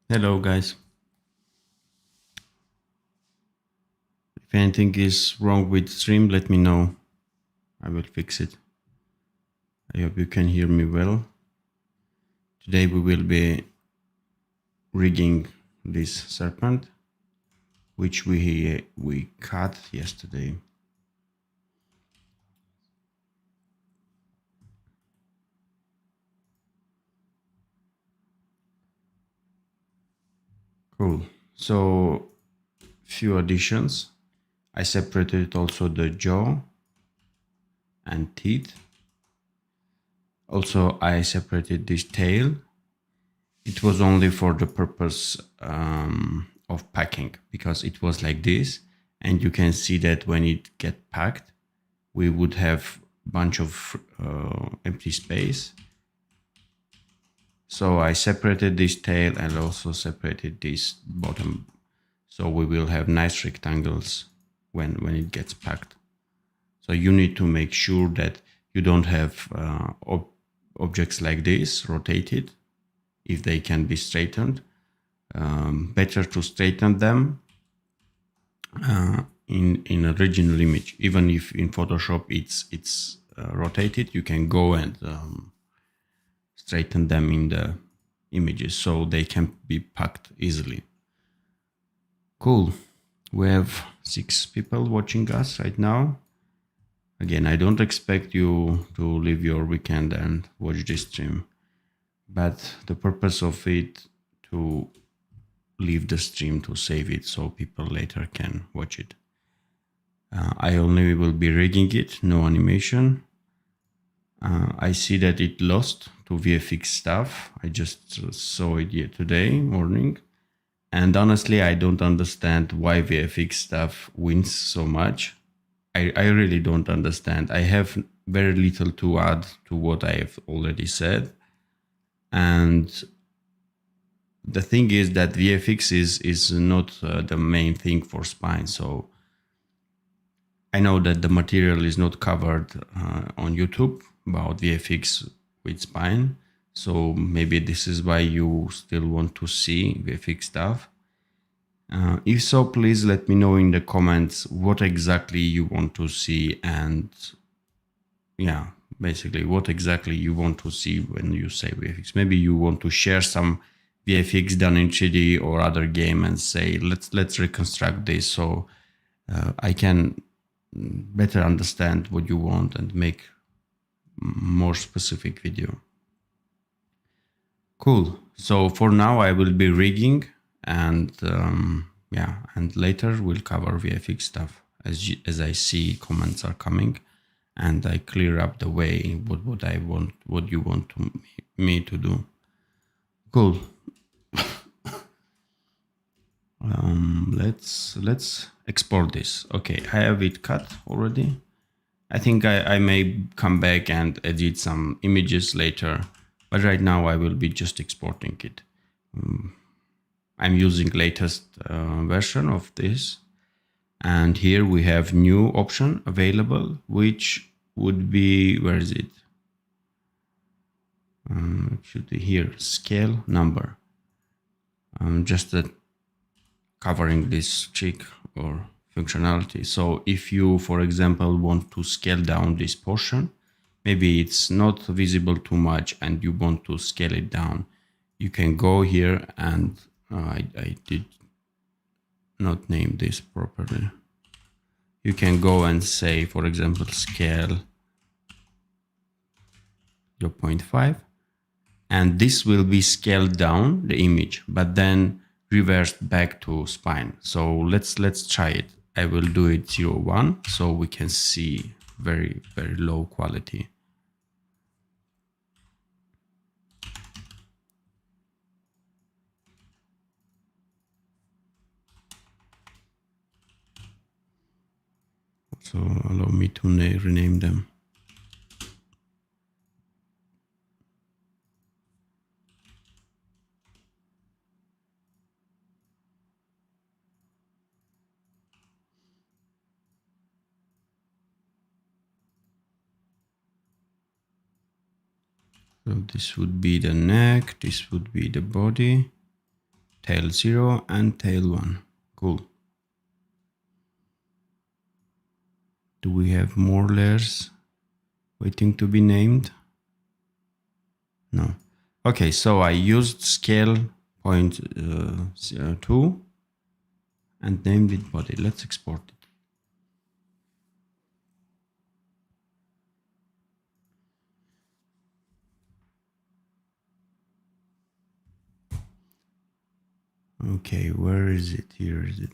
Hello guys. If anything is wrong with stream, let me know. I will fix it. I hope you can hear me well. Today we will be rigging this serpent, which we cut yesterday. Cool. So few additions. I separated also the jaw and teeth. Also, I separated this tail. It was only for the purpose of packing, because it was like this, and you can see that when it get packed, we would have a bunch of empty space. So I separated this tail and also separated this bottom, so we will have nice rectangles when it gets packed. So you need to make sure that you don't have objects like this rotated if they can be straightened. Better to straighten them in a original image. Even if in Photoshop it's rotated, you can go and straighten them in the images so they can be packed easily. Cool. We have 6 people watching us right now. Again, I don't expect you to leave your weekend and watch this stream, but the purpose of it to leave the stream to save it so people later can watch it. I only will be rigging it, no animation. I see that it lost to VFX stuff. I just saw it yet today morning. And honestly, I don't understand why VFX stuff wins so much. I really don't understand. I have very little to add to what I have already said. And the thing is that VFX is not the main thing for Spine. So I know that the material is not covered on YouTube about VFX with Spine. So maybe this is why you still want to see VFX stuff. If so, please let me know in the comments what exactly you want to see, and yeah, basically what exactly you want to see when you say VFX. Maybe you want to share some VFX done in 3D or other game and say let's reconstruct this, so I can better understand what you want and make more specific video. Cool. So for now I will be rigging, and yeah, and later we'll cover VFX stuff as I see comments are coming, and I clear up the way what I want, what you want me to do. Cool. Let's export this. Okay, I have it cut already. I think I may come back and edit some images later, but right now I will be just exporting it. I'm using latest version of this, and here we have new option available, which would be, where is it? It should be here, scale number. Just covering this trick or functionality. So if you, for example, want to scale down this portion, maybe it's not visible too much and you want to scale it down, you can go here and I did not name this properly. You can go and say, for example, scale 0.5, and this will be scaled down the image, but then reversed back to Spine. So let's try it. I will do it 0.1 so we can see very low quality. So allow me to rename them. So this would be the neck, this would be the body, tail 0 and tail 1. Cool. Do we have more layers waiting to be named? No. Okay, so I used scale point 2 and named it body. Let's export it. Okay, where is it? Here is it.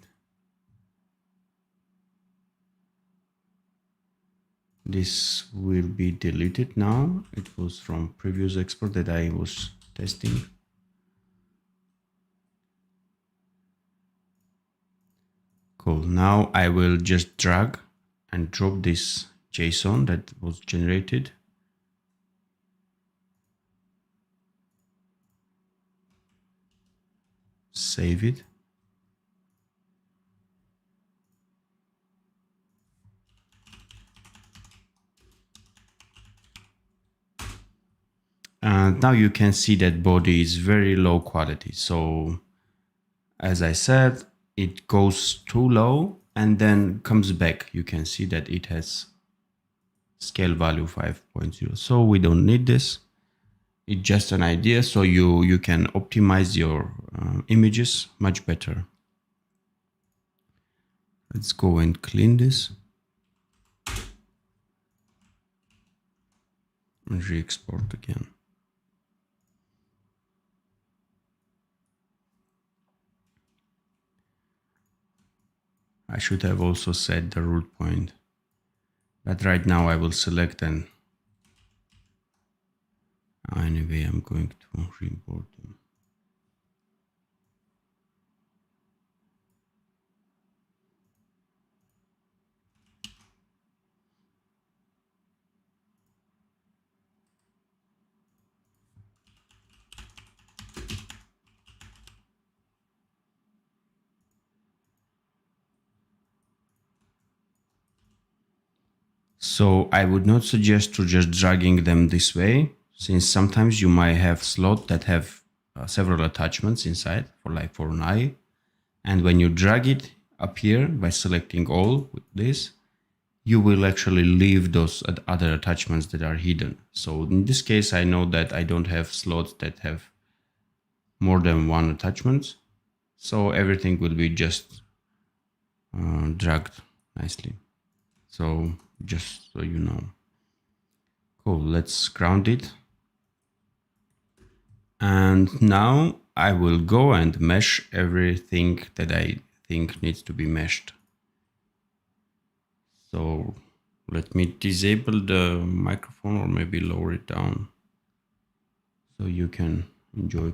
This will be deleted now. It was from previous export that I was testing. Cool. Now I will just drag and drop this JSON that was generated. Save it. And now you can see that body is very low quality. So as I said, it goes too low and then comes back. You can see that it has scale value 5.0. So we don't need this. It's just an idea. So you can optimize your images much better. Let's go and clean this. And re-export again. I should have also set the root point, but right now I will select and anyway I'm going to re-import them. So I would not suggest to just dragging them this way, since sometimes you might have slots that have several attachments inside for an eye. And when you drag it up here by selecting all with this, you will actually leave those other attachments that are hidden. So in this case, I know that I don't have slots that have more than one attachment. So everything will be just dragged nicely. So just so you know. Cool, let's ground it. And now I will go and mesh everything that I think needs to be meshed. So let me disable the microphone or maybe lower it down so you can enjoy.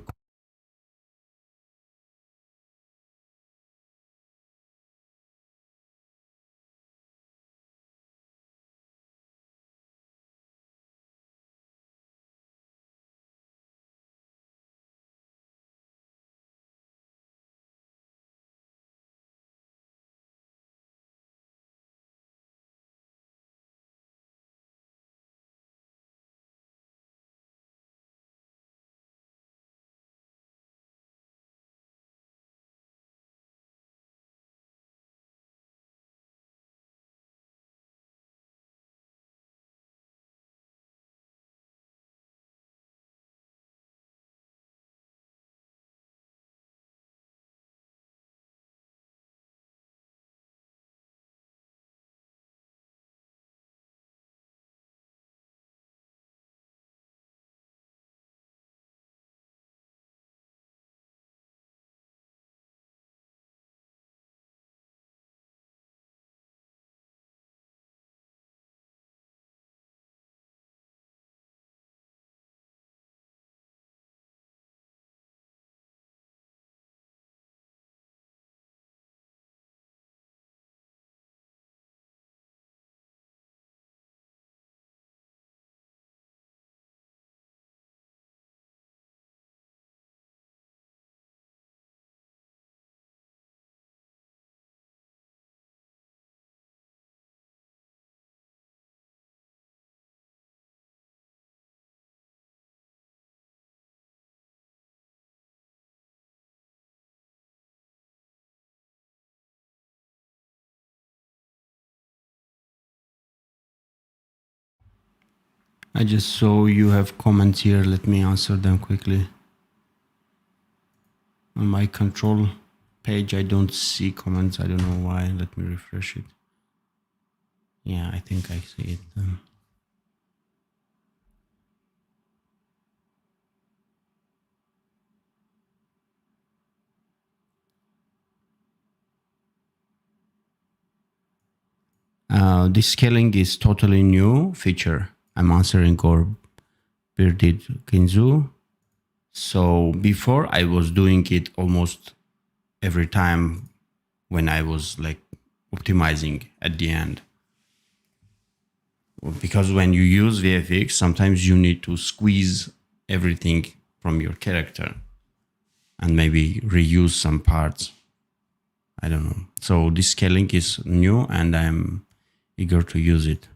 I just saw you have comments here. Let me answer them quickly. On my control page, I don't see comments. I don't know why. Let me refresh it. Yeah, I think I see it. This scaling is totally new feature. I'm answering or Birdid Kinzu. So before I was doing it almost every time when I was like optimizing at the end. Because when you use VFX, sometimes you need to squeeze everything from your character and maybe reuse some parts. I don't know. So this scaling is new and I'm eager to use it.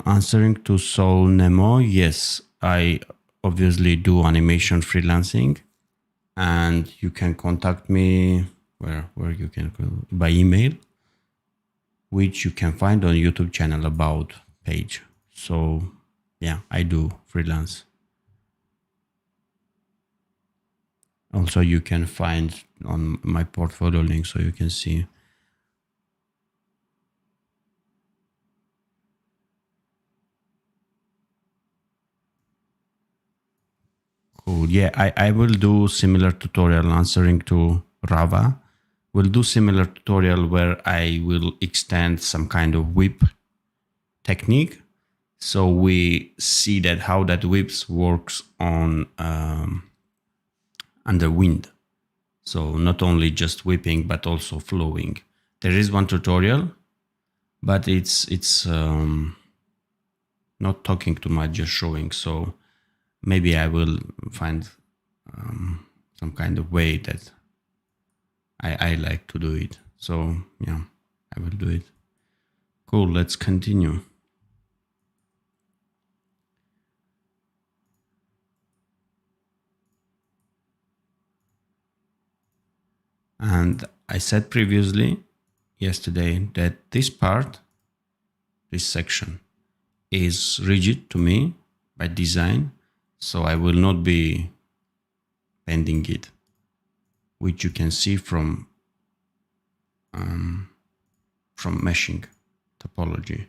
Answering to Soul Nemo, yes, I obviously do animation freelancing, and you can contact me where you can by email, which you can find on YouTube channel about page. So yeah, I do freelance. Also, you can find on my portfolio link so you can see. Cool. Yeah, I will do similar tutorial answering to Rava. We'll do similar tutorial where I will extend some kind of whip technique. So we see that how that whips works on under wind. So not only just whipping, but also flowing. There is one tutorial, but it's not talking too much, just showing. So maybe I will find some kind of way that I like to do it. So yeah, I will do it. Cool, let's continue. And I said previously, yesterday, that this part, this section, is rigid to me by design, so I will not be bending it, which you can see from meshing topology.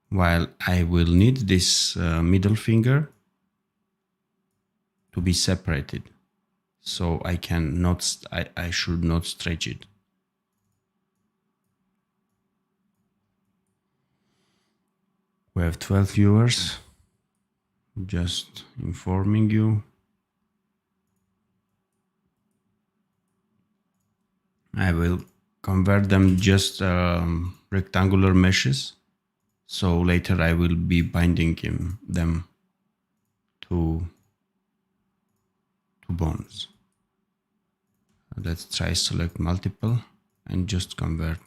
While I will need this middle finger to be separated, so I should not stretch it. We have 12 viewers, just informing you. I will convert them just rectangular meshes. So later I will be binding them to bones. Let's try select multiple and just convert.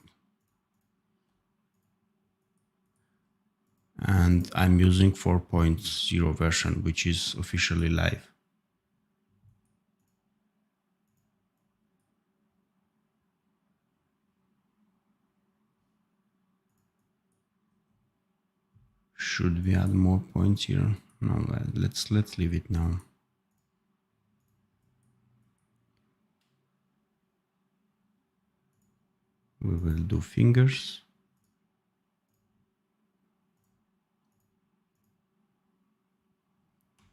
And I'm using 4.0 version, which is officially live. Should we add more points here? No, let's leave it now. We will do fingers.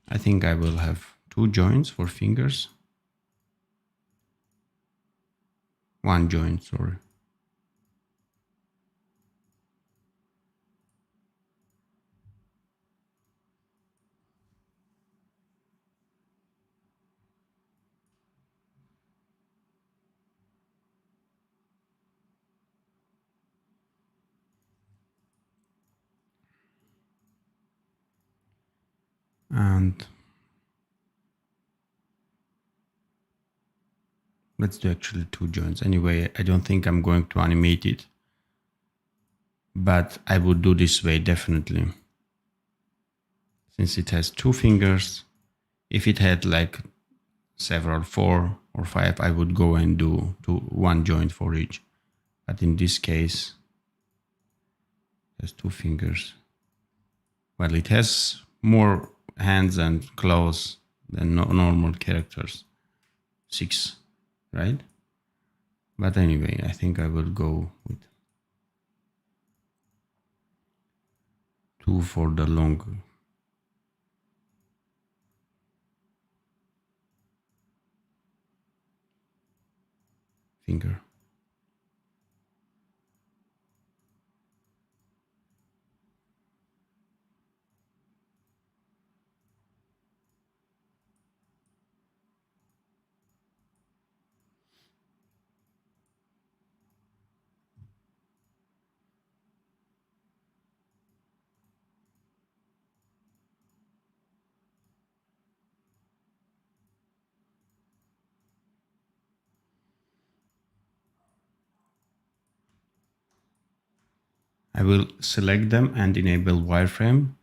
I think I will have 2 joints for fingers. 1 joint, sorry. And let's do actually 2 joints. Anyway, I don't think I'm going to animate it, but I would do this way definitely. since it has 2 fingers. If it had like several, 4 or 5, I would go and do 1 joint for each. But in this case, it has 2 fingers. Well, it has more hands and claws than normal characters. 6, right? But anyway, I think I will go with 2 for the long finger. I will select them and enable wireframe,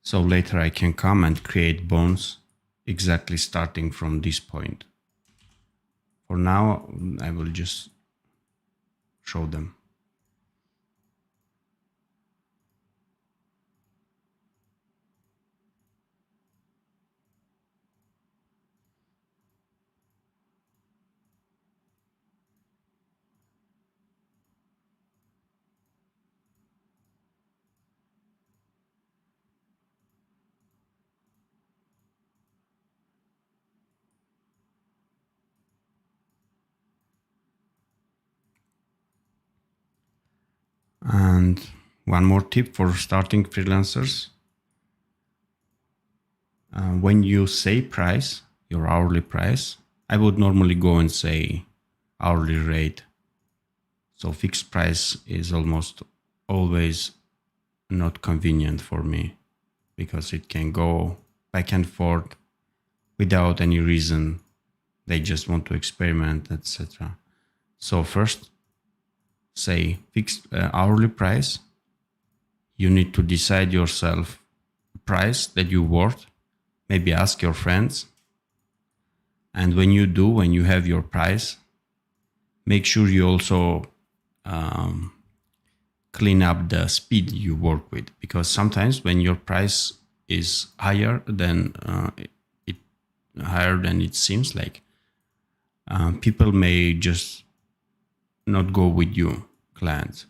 so later I can come and create bones exactly starting from this point. For now, I will just show them. And one more tip for starting freelancers. When you say price, your hourly price, I would normally go and say hourly rate. So fixed price is almost always not convenient for me because it can go back and forth without any reason. They just want to experiment, etc. So first, say fixed hourly price. You need to decide yourself the price that you worth. Maybe ask your friends. And when you have your price, make sure you also clean up the speed you work with, because sometimes when your price is higher than it seems like, people may just not go with you, clients.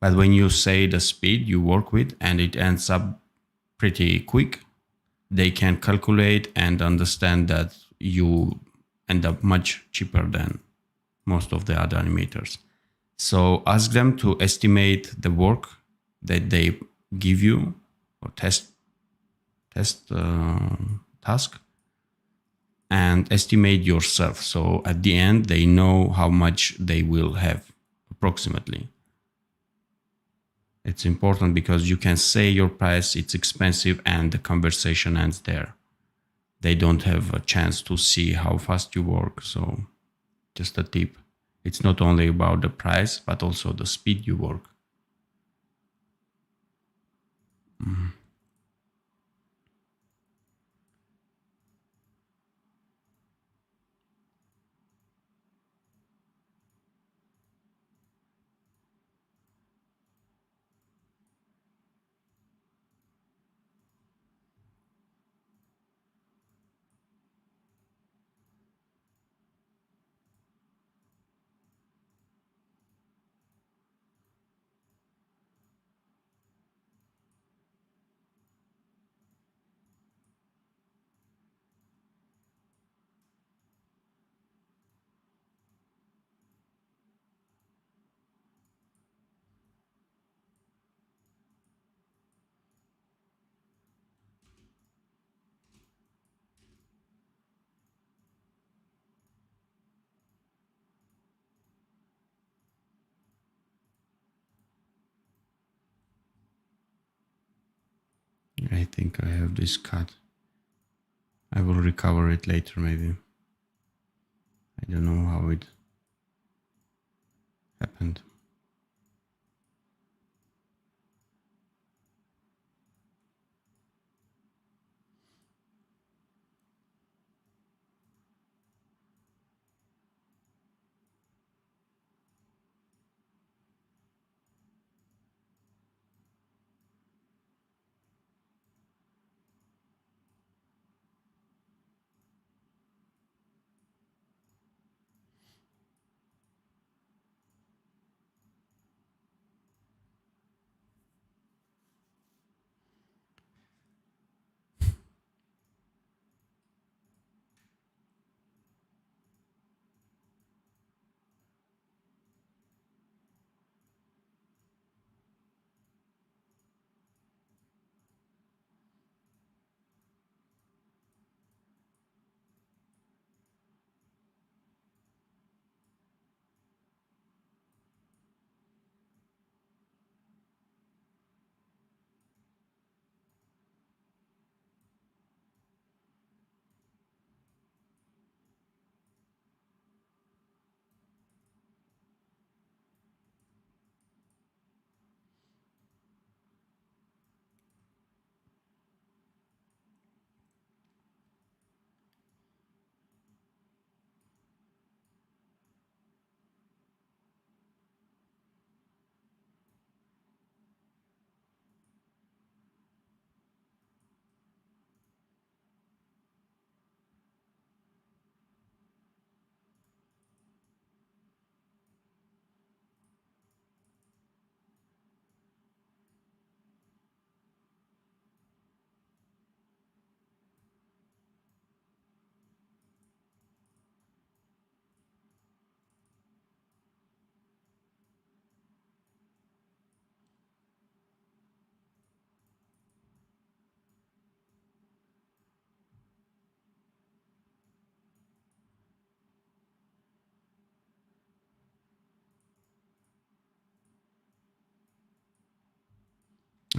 But when you say the speed you work with and it ends up pretty quick, they can calculate and understand that you end up much cheaper than most of the other animators. So ask them to estimate the work that they give you, or test task, and estimate yourself. So at the end, they know how much they will have approximately. It's important because you can say your price, it's expensive, and the conversation ends there. They don't have a chance to see how fast you work. So just a tip. It's not only about the price, but also the speed you work. I think I have this cut. I will recover it later, maybe. I don't know how it happened.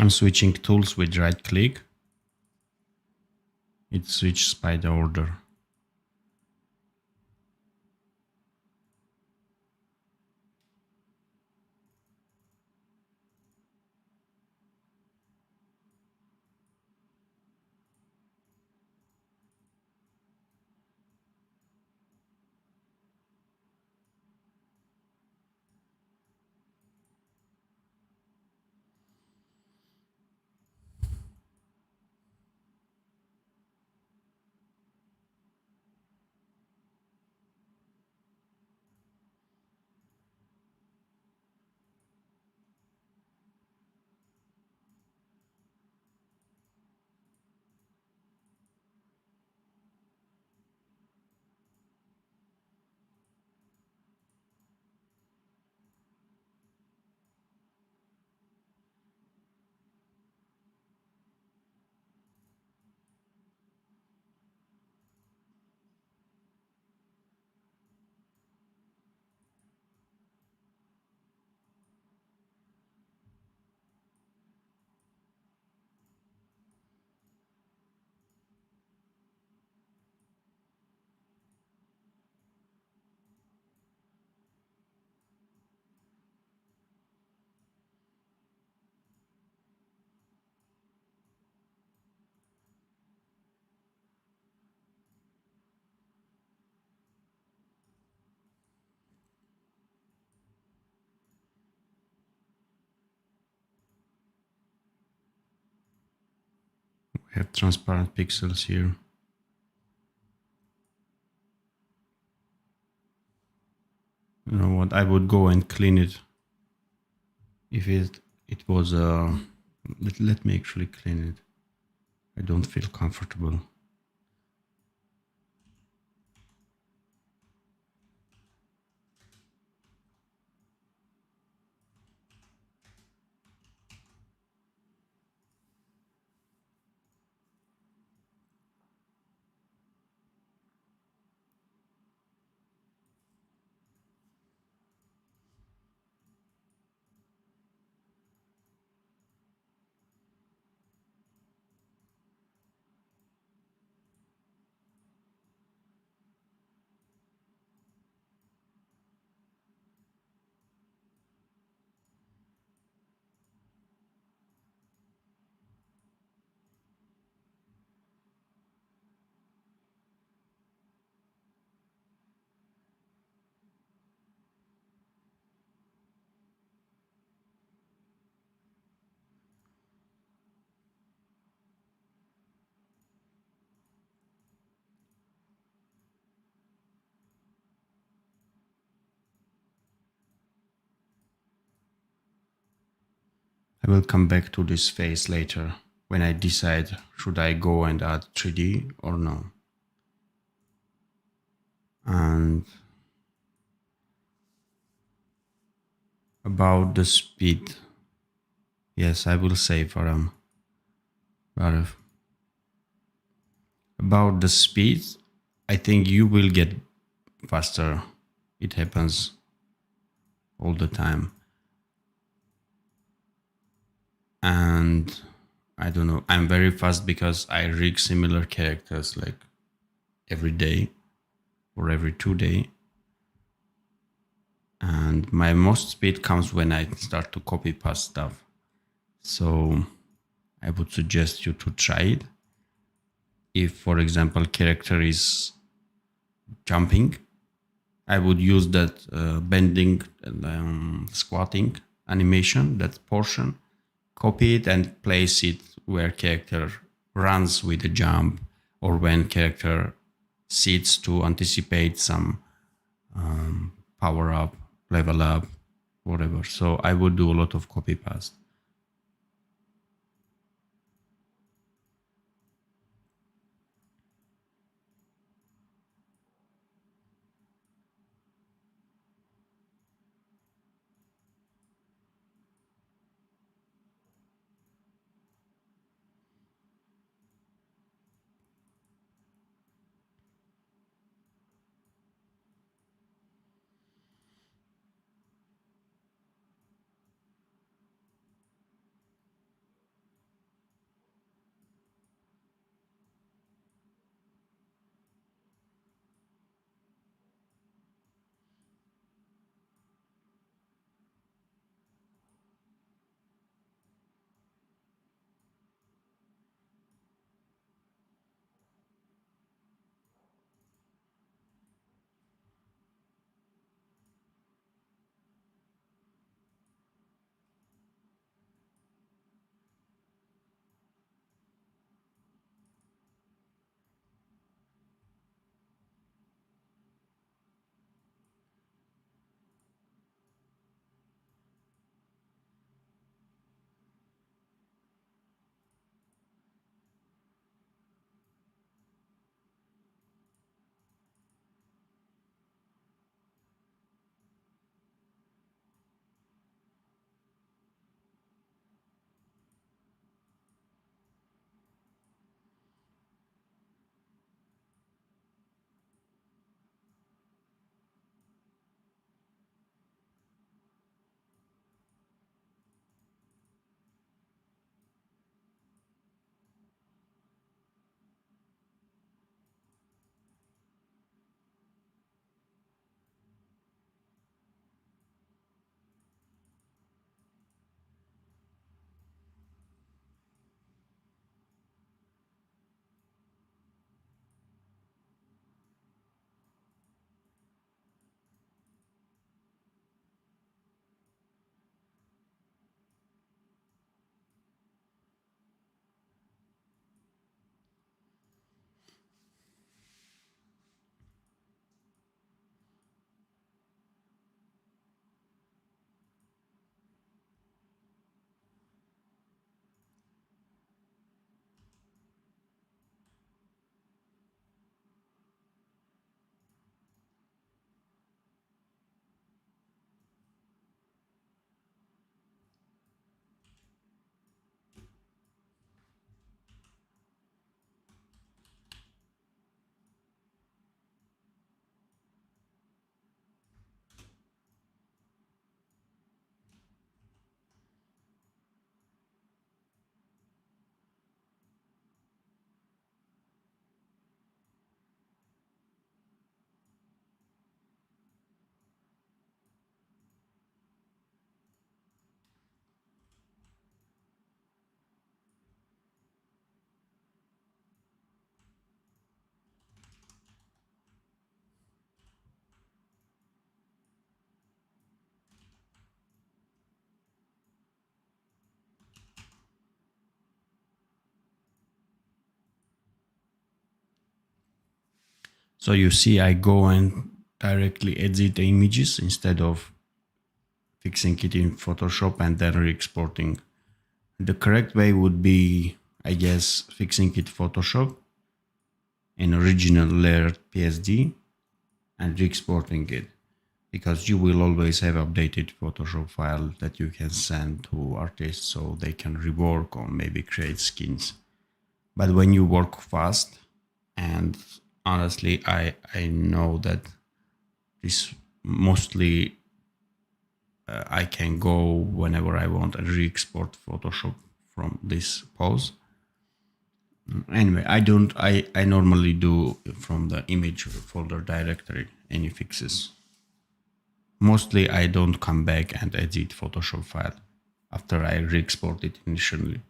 I'm switching tools with right click. It switches by the order. We have transparent pixels here. You know what? I would go and clean it. If it was let me actually clean it. I don't feel comfortable. I will come back to this phase later when I decide should I go and add 3D or no. And about the speed, yes, I will say Faram. But about the speed, I think you will get faster. It happens all the time. And I don't know, I'm very fast because I rig similar characters like every day or every 2 day. And my most speed comes when I start to copy paste stuff. So I would suggest you to try it. If, for example, character is jumping, I would use that bending and squatting animation, that portion, copy it and place it where character runs with a jump or when character sits to anticipate some power up, level up, whatever. So I would do a lot of copy paste. So you see, I go and directly edit the images instead of fixing it in Photoshop and then re-exporting. The correct way would be, I guess, fixing it Photoshop in original layered PSD and re-exporting it, because you will always have updated Photoshop file that you can send to artists so they can rework or maybe create skins. But when you work fast, and honestly, I know that this mostly I can go whenever I want and re-export Photoshop from this pose. Anyway, I normally do from the image folder directory any fixes. Mostly I don't come back and edit Photoshop file after I re-export it initially.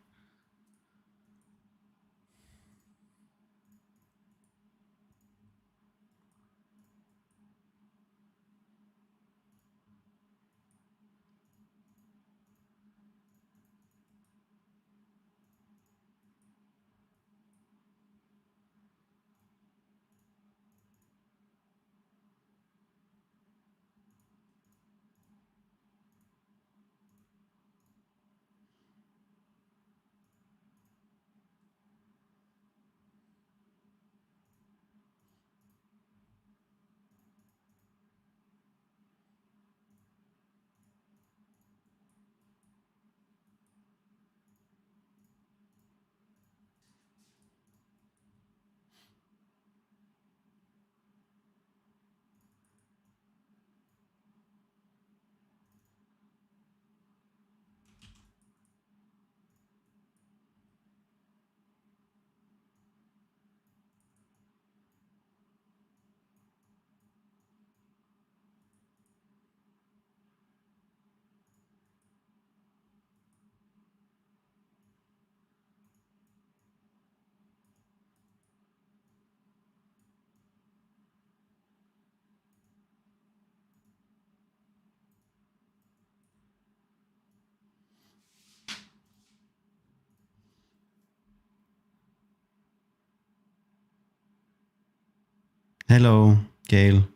Hello, Gail.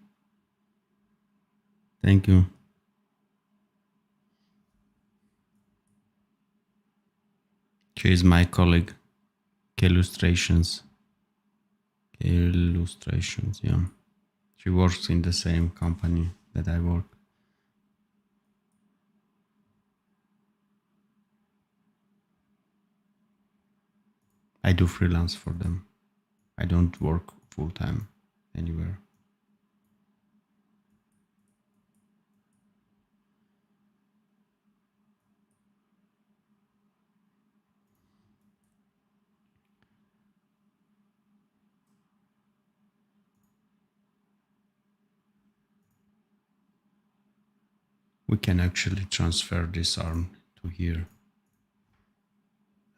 Thank you. She is my colleague. Illustrations. Illustrations, yeah. She works in the same company that I work. I do freelance for them. I don't work full time anywhere. We can actually transfer this arm to here.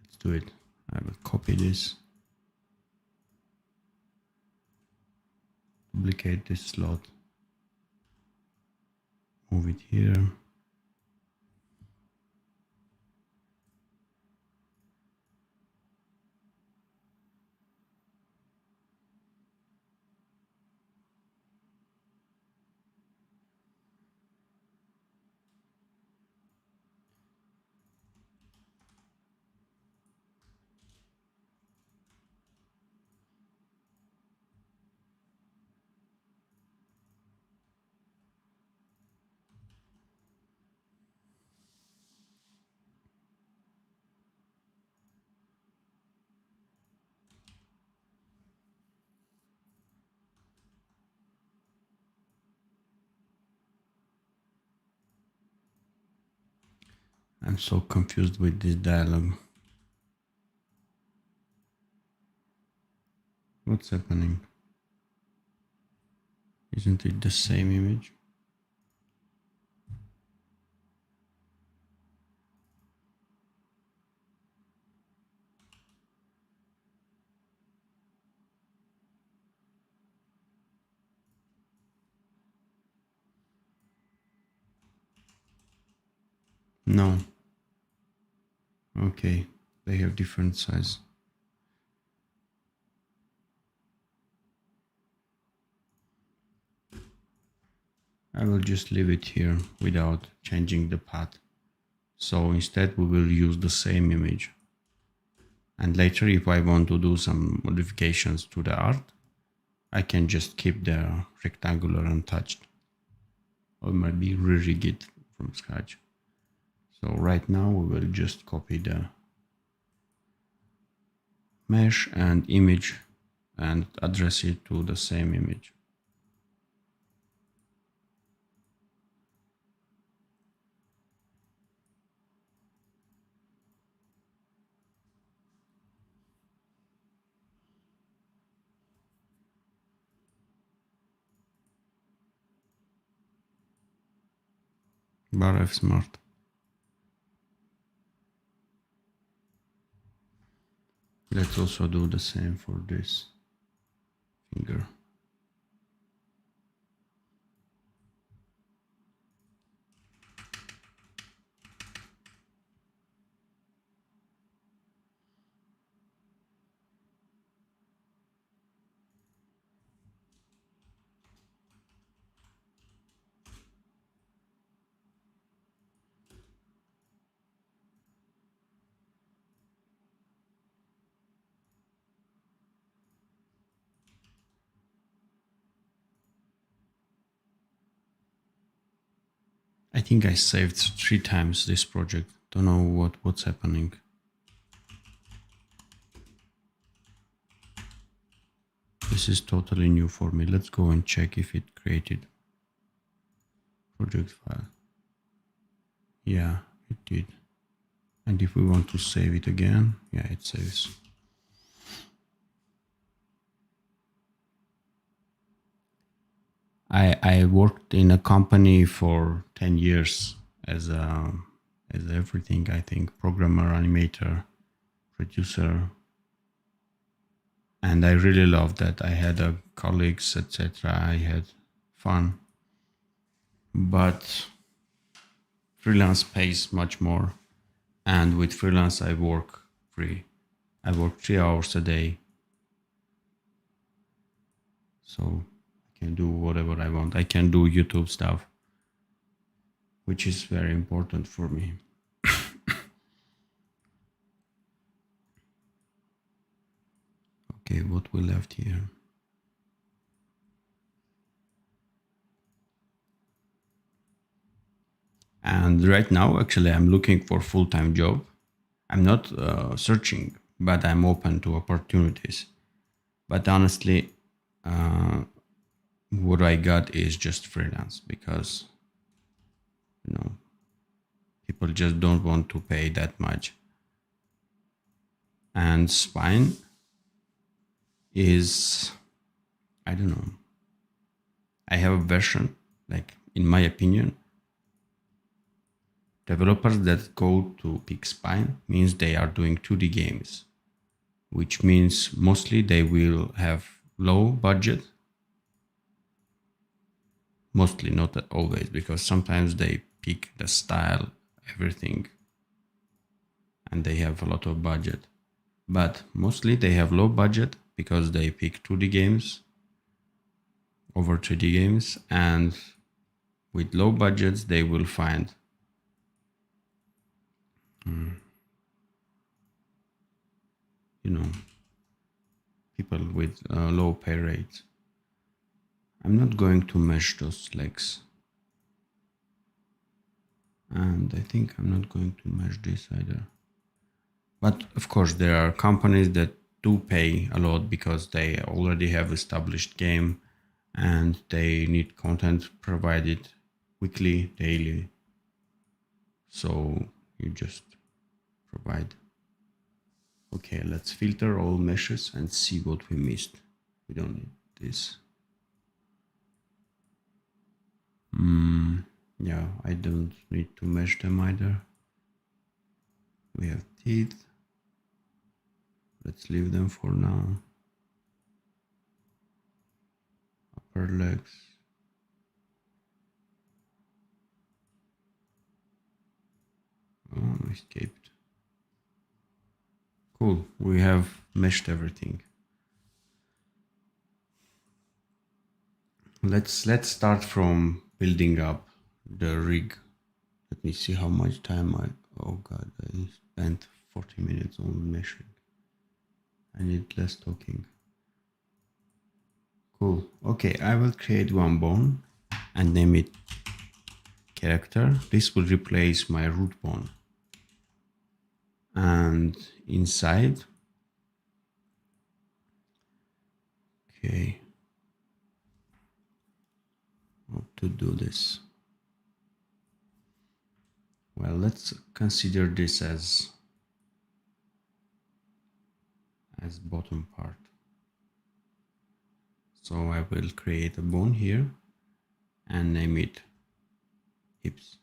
Let's do it. I will copy this, duplicate this slot, move it here. I'm so confused with this dialogue. What's happening? Isn't it the same image? No. Okay, they have different size. I will just leave it here without changing the path. So instead we will use the same image. And later, if I want to do some modifications to the art, I can just keep the rectangular untouched, or maybe re-rig it from scratch. So right now we will just copy the mesh and image and address it to the same image. Barf smart. Let's also do the same for this finger. I think I saved 3 times this project. Don't know what's happening. This is totally new for me. Let's go and check if it created project file. Yeah, it did. And if we want to save it again, yeah, it saves. I worked in a company for 10 years as everything, I think, programmer, animator, producer. And I really loved that. I had colleagues, etc. I had fun. But freelance pays much more. And with freelance, I work free. I work 3 hours a day. So I can do whatever I want. I can do YouTube stuff, which is very important for me. Okay, what we left here? And right now, actually, I'm looking for a full-time job. I'm not searching, but I'm open to opportunities. But honestly, what I got is just freelance because, people just don't want to pay that much. And Spine is, I don't know. I have a version, like in my opinion, developers that go to pick Spine means they are doing 2D games, which means mostly they will have low budget. Mostly, not always, because sometimes they pick the style, everything, and they have a lot of budget. But mostly they have low budget because they pick 2D games over 3D games, and with low budgets they will find people with low pay rates. I'm not going to mesh those legs, and I think I'm not going to mesh this either. But of course there are companies that do pay a lot because they already have established game and they need content provided weekly, daily. So you just provide. Okay, let's filter all meshes and see what we missed. We don't need this. Yeah, I don't need to mesh them either. We have teeth. Let's leave them for now. Upper legs. Oh, escaped. Cool, we have meshed everything. Let's start from building up the rig. Let me see how much time oh god, I spent 40 minutes on meshing. I need less talking. Cool. Okay, I will create one bone and name it character. This will replace my root bone. And inside, okay, how to do this? Well, let's consider this as bottom part. So I will create a bone here and name it hips.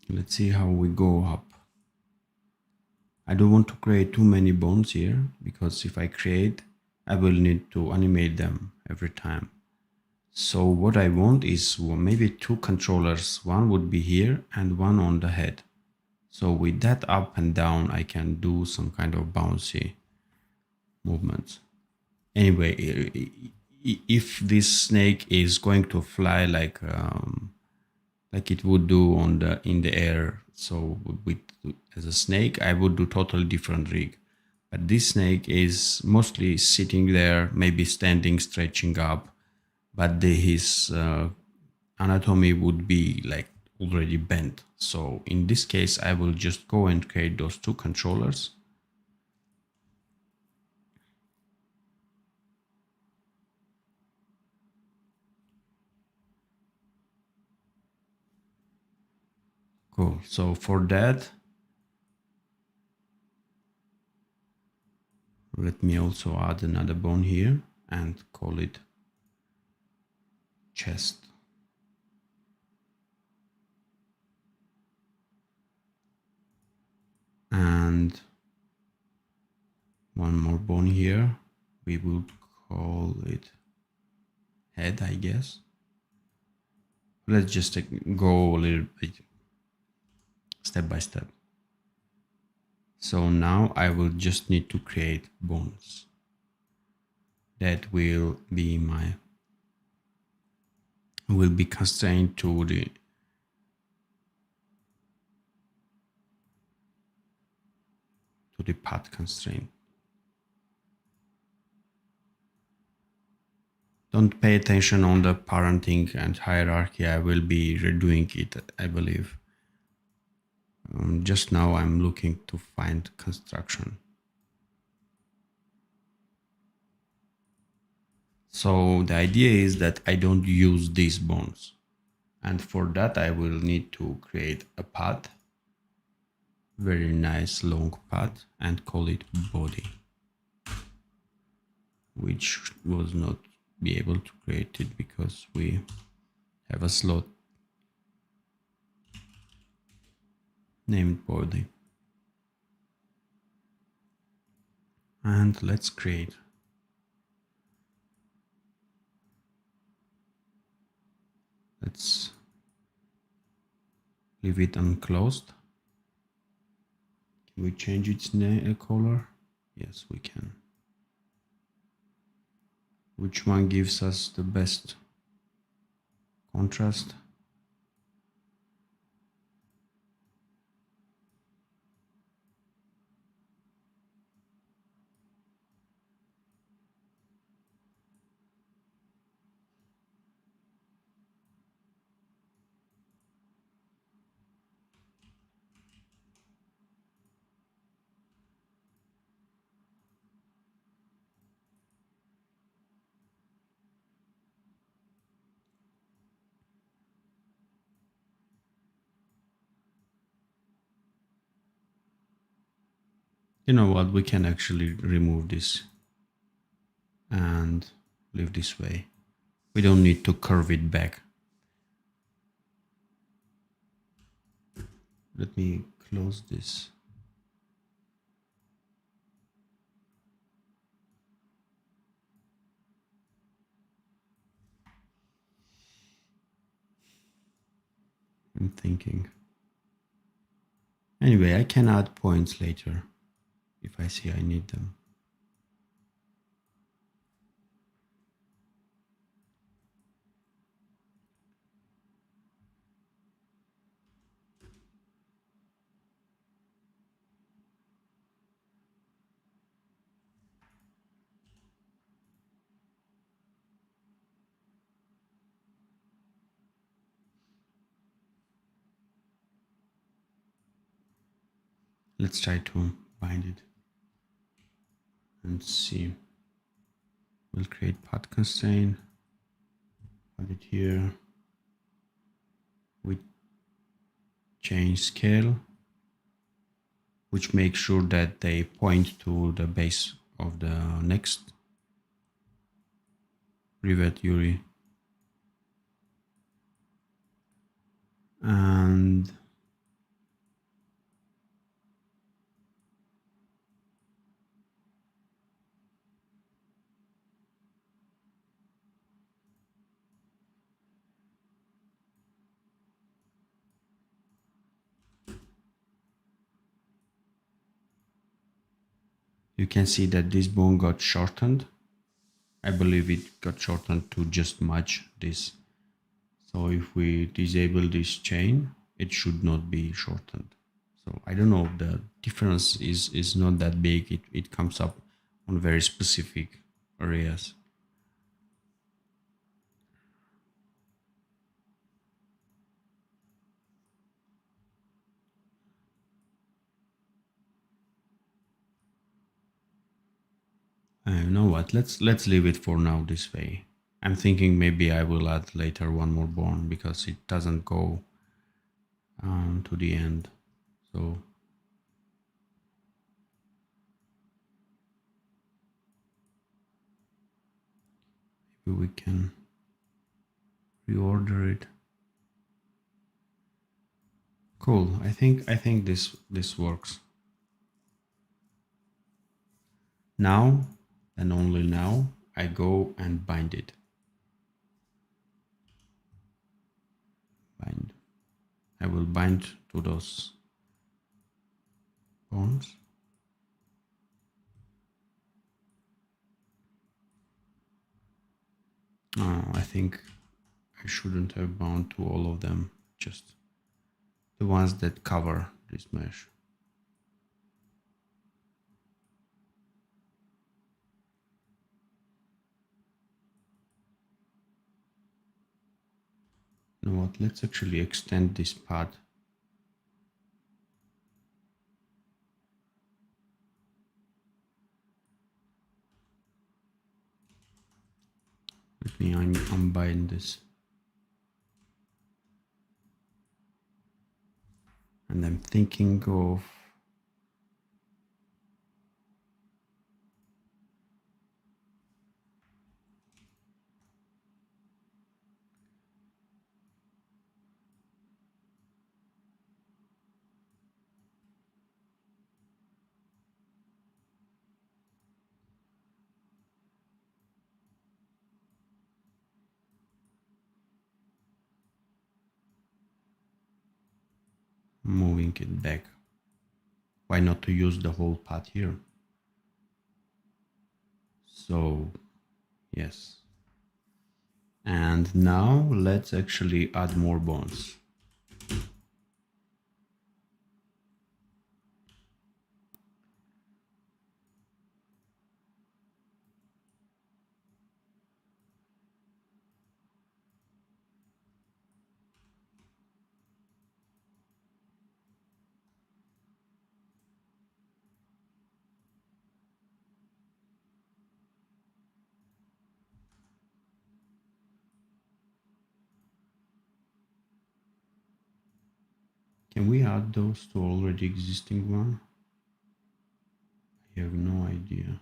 Let's see how we go up. I don't want to create too many bones here, because if I create, I will need to animate them every time. So what I want is maybe two controllers. One would be here and one on the head. So with that up and down, I can do some kind of bouncy movements. Anyway, if this snake is going to fly like it would do in the air, so with as a snake, I would do totally different rig. But this snake is mostly sitting there, maybe standing, stretching up, but his anatomy would be like already bent. So in this case, I will just go and create those two controllers. Cool. So for that, let me also add another bone here and call it chest. And one more bone here. We would call it head, I guess. Let's just go a little bit step by step. So now I will just need to create bones. That will be constrained to the path constraint. Don't pay attention on the parenting and hierarchy. I will be redoing it, I believe. Just now I'm looking to find construction. So the idea is that I don't use these bones. And for that I will need to create a path. Very nice long path, and call it body. Which was not be able to create it because we have a slot named body. And let's create let's leave it unclosed. Can we change its color? Yes, we can. Which one gives us the best contrast? You know what? We can actually remove this and leave this way. We don't need to curve it back. Let me close this. I'm thinking. Anyway, I can add points later if I see I need them. Let's try to bind it and see. We'll create path constraint, add it here. We change scale, which makes sure that they point to the base of the next rivet URI. And you can see that this bone got shortened. I believe it got shortened to just match this. So if we disable this chain, it should not be shortened. So I don't know, the difference is not that big. It comes up on very specific areas. You know what? Let's leave it for now this way. I'm thinking maybe I will add later one more bone because it doesn't go to the end. So maybe we can reorder it. Cool. I think this works. Now and only now I go and bind it. Bind. I will bind to those bones. I think I shouldn't have bound to all of them, just the ones that cover this mesh. You know what? Let's actually extend this path. Let me unbind this. And I'm thinking of moving it back. Why not to use the whole path here? So yes. And now let's actually add more bones. Can we add those to already existing one? I have no idea.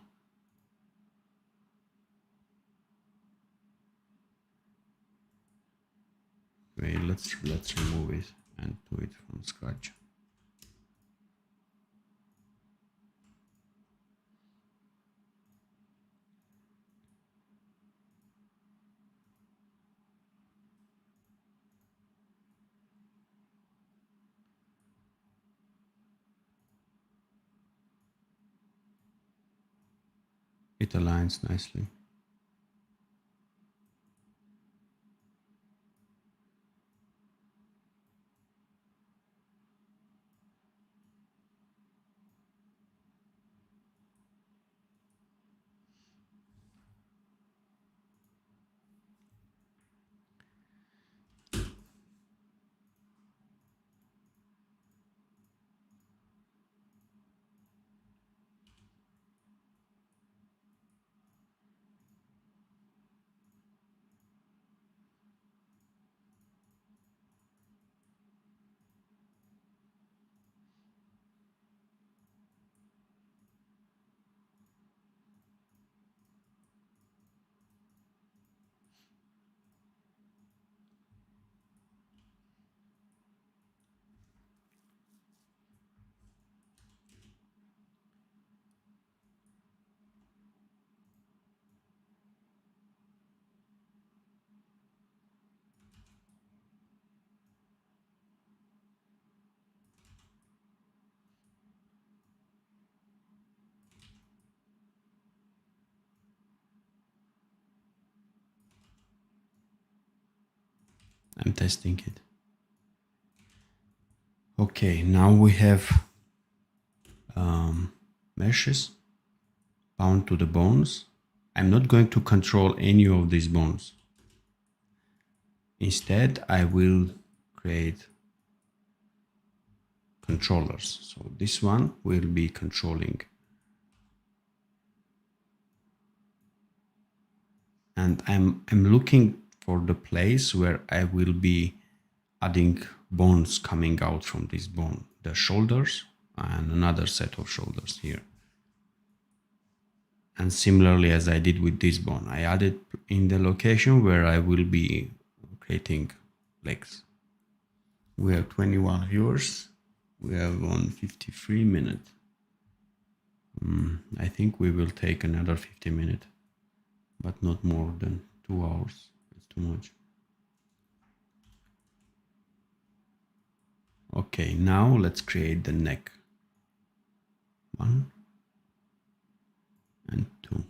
Wait, let's remove it and do it from scratch. It aligns nicely. I'm testing it. Okay, now we have meshes bound to the bones. I'm not going to control any of these bones. Instead, I will create controllers. So this one will be controlling. And I'm looking for the place where I will be adding bones coming out from this bone, the shoulders and another set of shoulders here. And similarly as I did with this bone, I added in the location where I will be creating legs. We have 21 viewers. We have on 53 minutes. I think we will take another 50 minutes, but not more than 2 hours. It's too much. Okay, now let's create the neck. 1 and 2.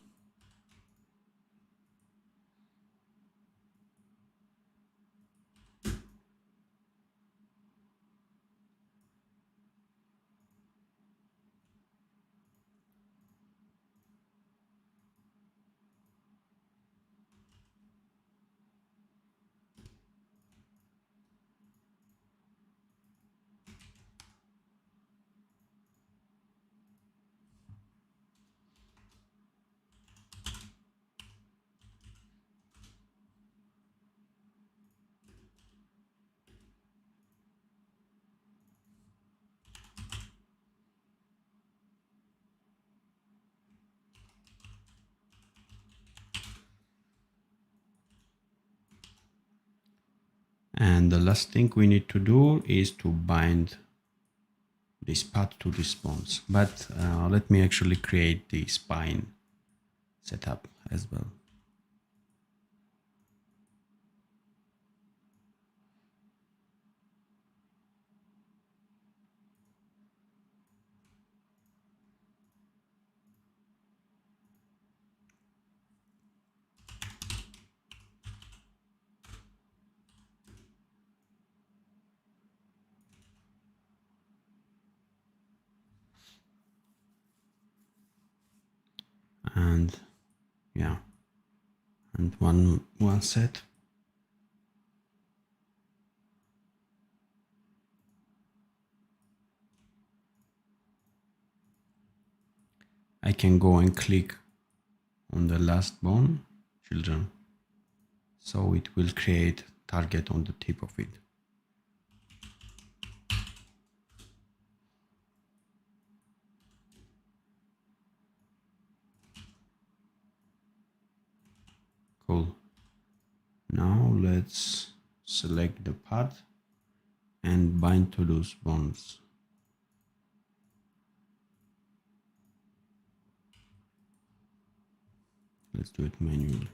And the last thing we need to do is to bind this part to these bones. But let me actually create the spine setup as well. And yeah, and one set. I can go and click on the last bone, children, so it will create target on the tip of it. let's select the path and bind to those bonds. Let's do it manually.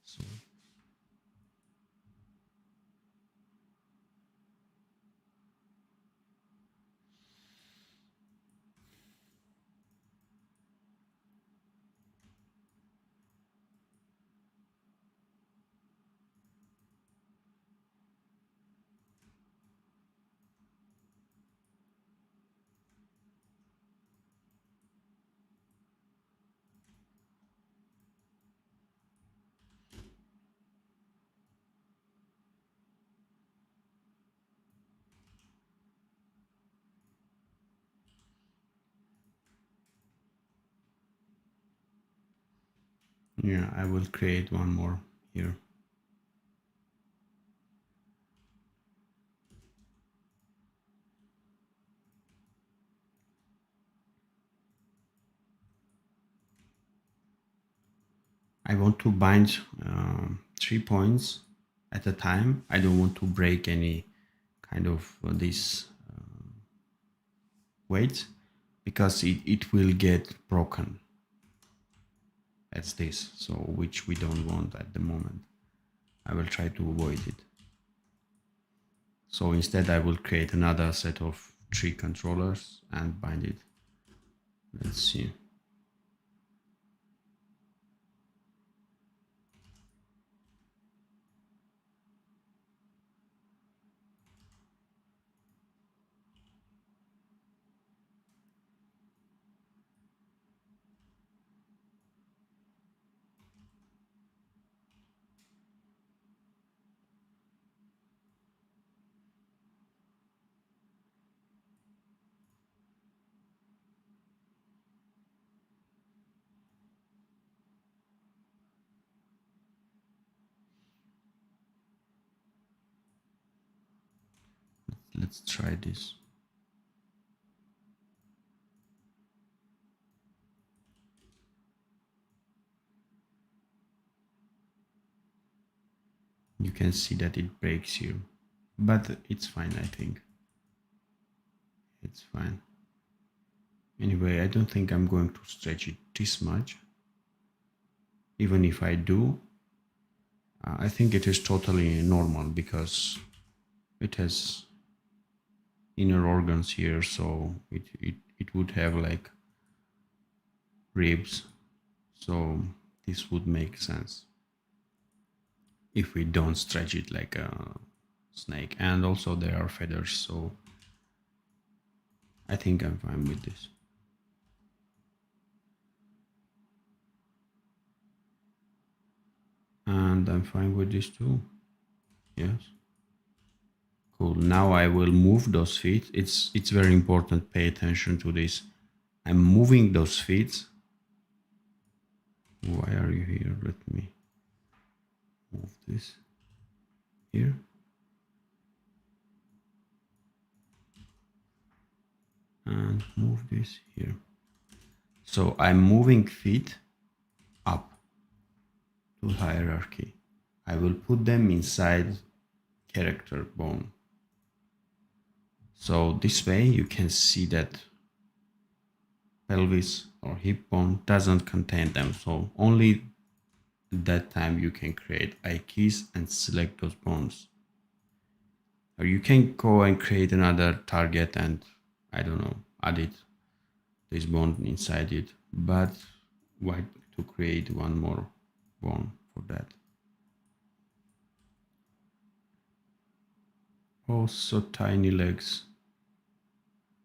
So, yeah, I will create one more here. I want to bind 3 points at a time. I don't want to break any kind of this weight because it will get broken. That's this, so which we don't want at the moment. I will try to avoid it. So instead I will create another set of 3 controllers and bind it. Let's see. Let's try this. You can see that it breaks here, but it's fine, I think. It's fine. Anyway, I don't think I'm going to stretch it this much. Even if I do, I think it is totally normal because it has inner organs here, so it would have like ribs, so this would make sense if we don't stretch it like a snake. And also there are feathers, so I think I'm fine with this. And I'm fine with this too. Yes. Cool. Now I will move those feet. It's very important. Pay attention to this. I'm moving those feet. Why are you here? Let me move this here. And move this here. So I'm moving feet up to hierarchy. I will put them inside character bone. So this way you can see that pelvis or hip bone doesn't contain them. So only at that time you can create eye keys and select those bones. Or you can go and create another target and, I don't know, add it, this bone inside it. But why to create one more bone for that? Oh, so tiny legs.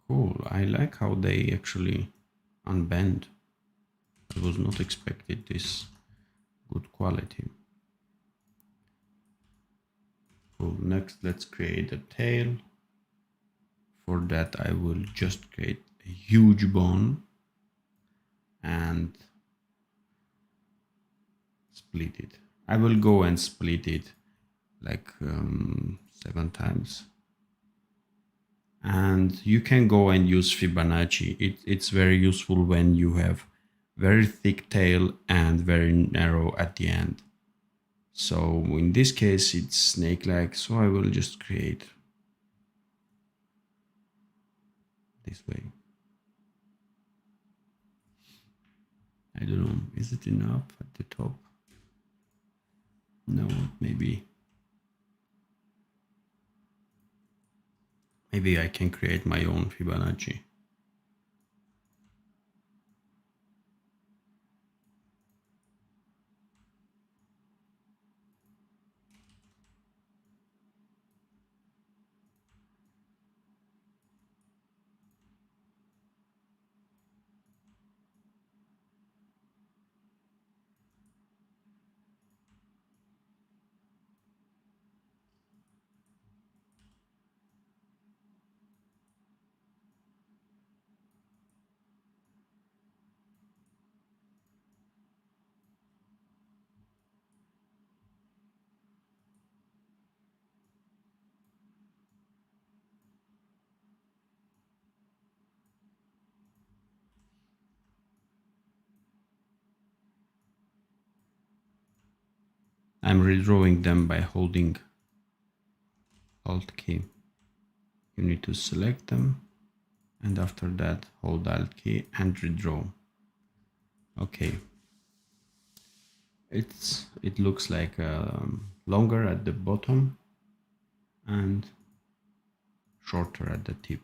Cool. I like how they actually unbend. I was not expected this good quality. Cool. Next, let's create a tail. For that, I will just create a huge bone and split it. I will go and split it like 7 times. And you can go and use Fibonacci. It's very useful when you have very thick tail and very narrow at the end. So in this case it's snake-like, so I will just create this way. I don't know, is it enough at the top? No, maybe I can create my own Fibonacci. I'm redrawing them by holding Alt key. You need to select them, and after that hold Alt key and redraw. Okay, it looks like longer at the bottom and shorter at the tip.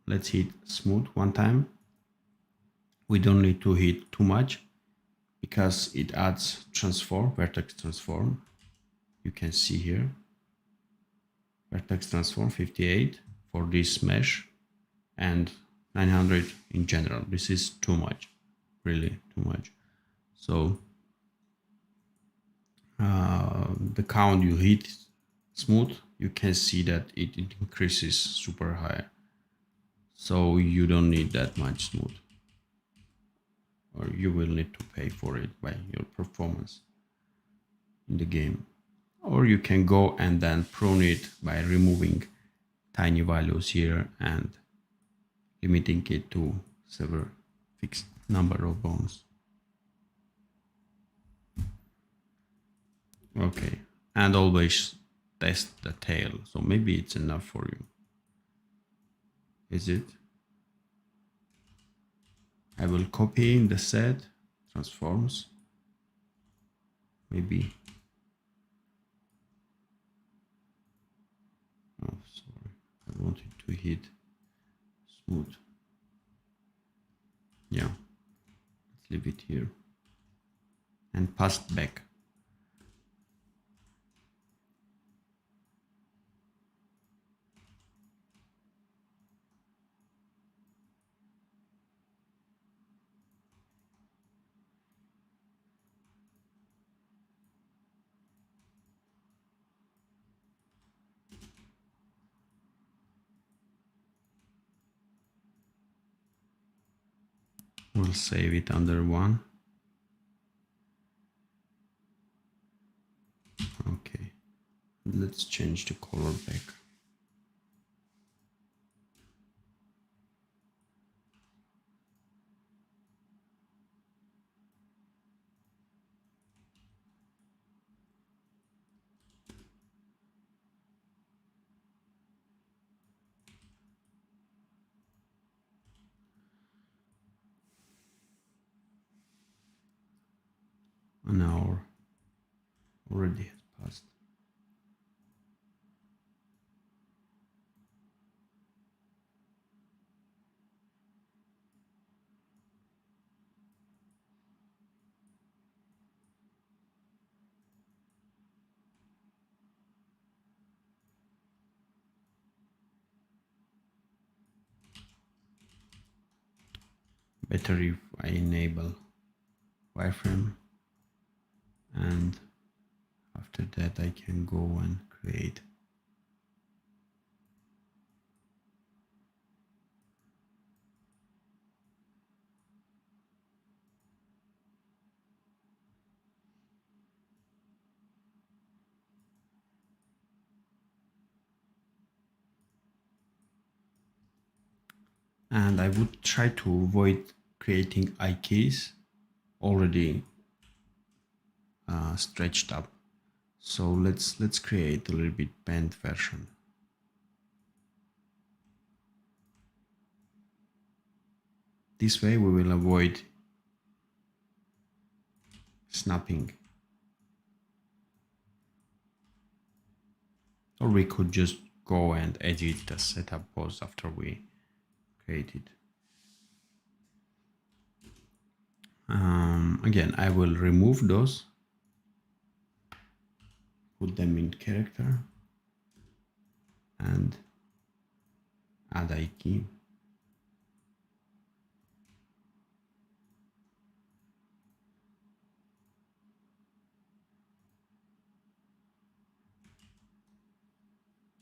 Let's hit smooth one time. We don't need to hit too much because it adds transform, vertex transform. You can see here, vertex transform 58 for this mesh and 900 in general. This is too much, really too much. So the count you hit smooth, you can see that it increases super high. So you don't need that much smooth, or you will need to pay for it by your performance in the game. Or you can go and then prune it by removing tiny values here and limiting it to several fixed number of bones. Okay, and always test the tail. So maybe it's enough for you. Is it? I will copy in the set transforms. Maybe. Oh, sorry. I wanted to hit smooth. Yeah. Let's leave it here. And pass back. We'll save it under one. Okay. Let's change the color back. An hour already has passed. Better if I enable wireframe, and after that I can go and create. And I would try to avoid creating eye keys already stretched up. So let's create a little bit bent version. This way we will avoid snapping. Or we could just go and edit the setup pose after we create it. Again, I will remove those, put them in character, and add eye key.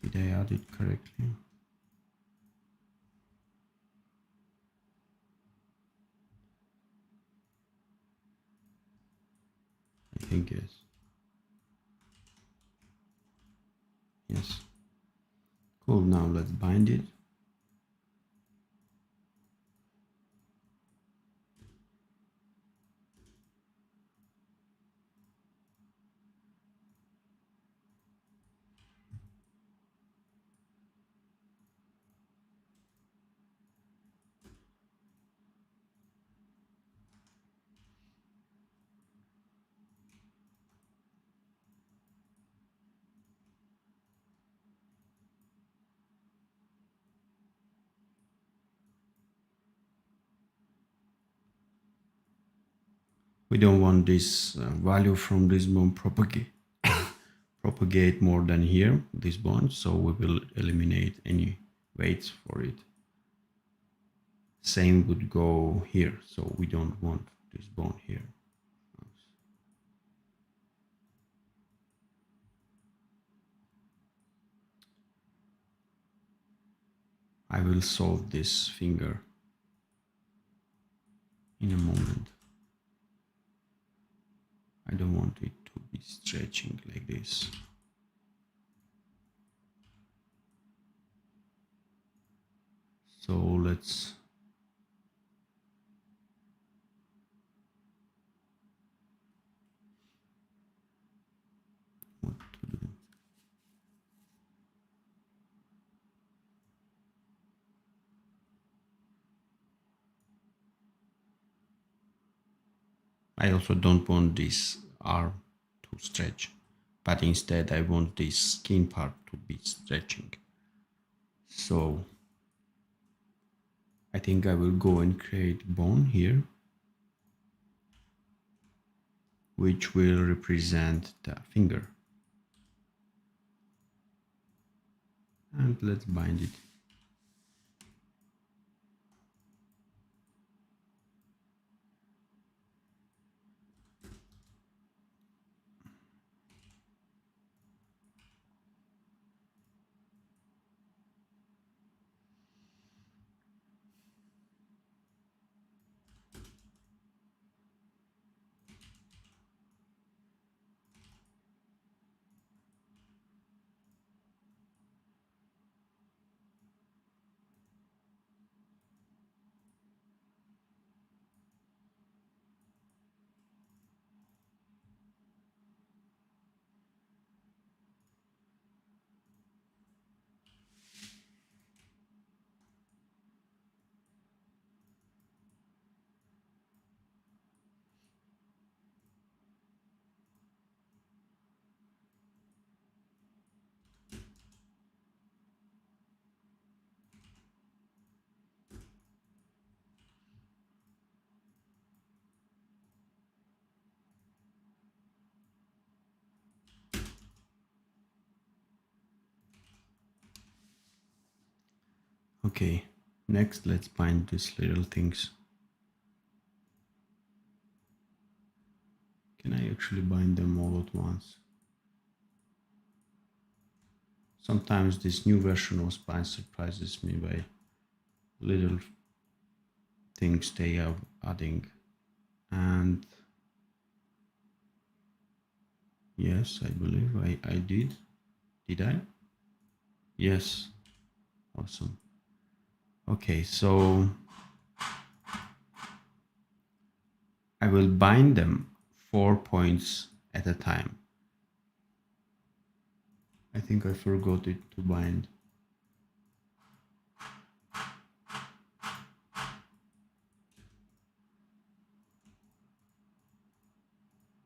Did I add it correctly? I think yes. Yes. Cool, now let's bind it. We don't want this value from this bone propagate more than here, this bone, so we will eliminate any weights for it. Same would go here, so we don't want this bone here. I will solve this finger in a moment. I don't want it to be stretching like this. So let's what to do. I also don't want this arm to stretch, but instead I want this skin part to be stretching. So I think I will go and create bone here, which will represent the finger. And let's bind it. Okay, next let's bind these little things. Can I actually bind them all at once? Sometimes this new version of Spine surprises me by little things they are adding. And yes, I believe I did. Did I? Yes. Awesome. Okay, so I will bind them 4 points at a time. I think I forgot it to bind.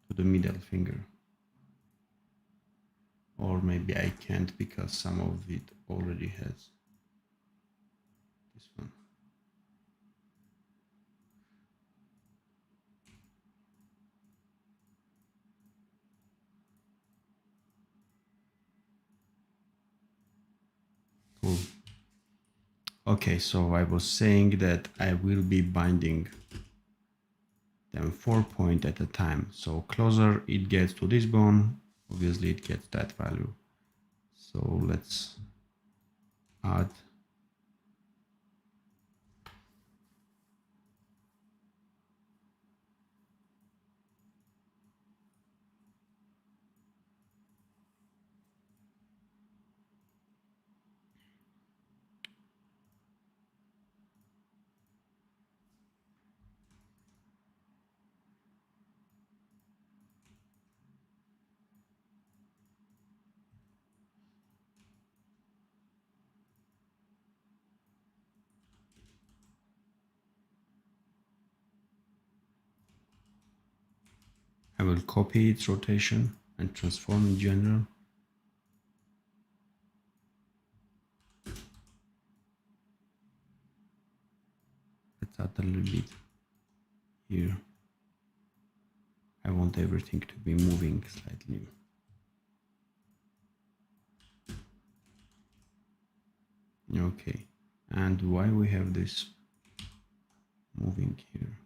To the middle finger. Or maybe I can't because some of it already has this one. Cool. Okay, so I was saying that I will be binding them 4 points at a time. So closer it gets to this bone, obviously it gets that value. So let's add I will copy its rotation and transform in general. Let's add a little bit here. I want everything to be moving slightly. Okay, and why we have this moving here?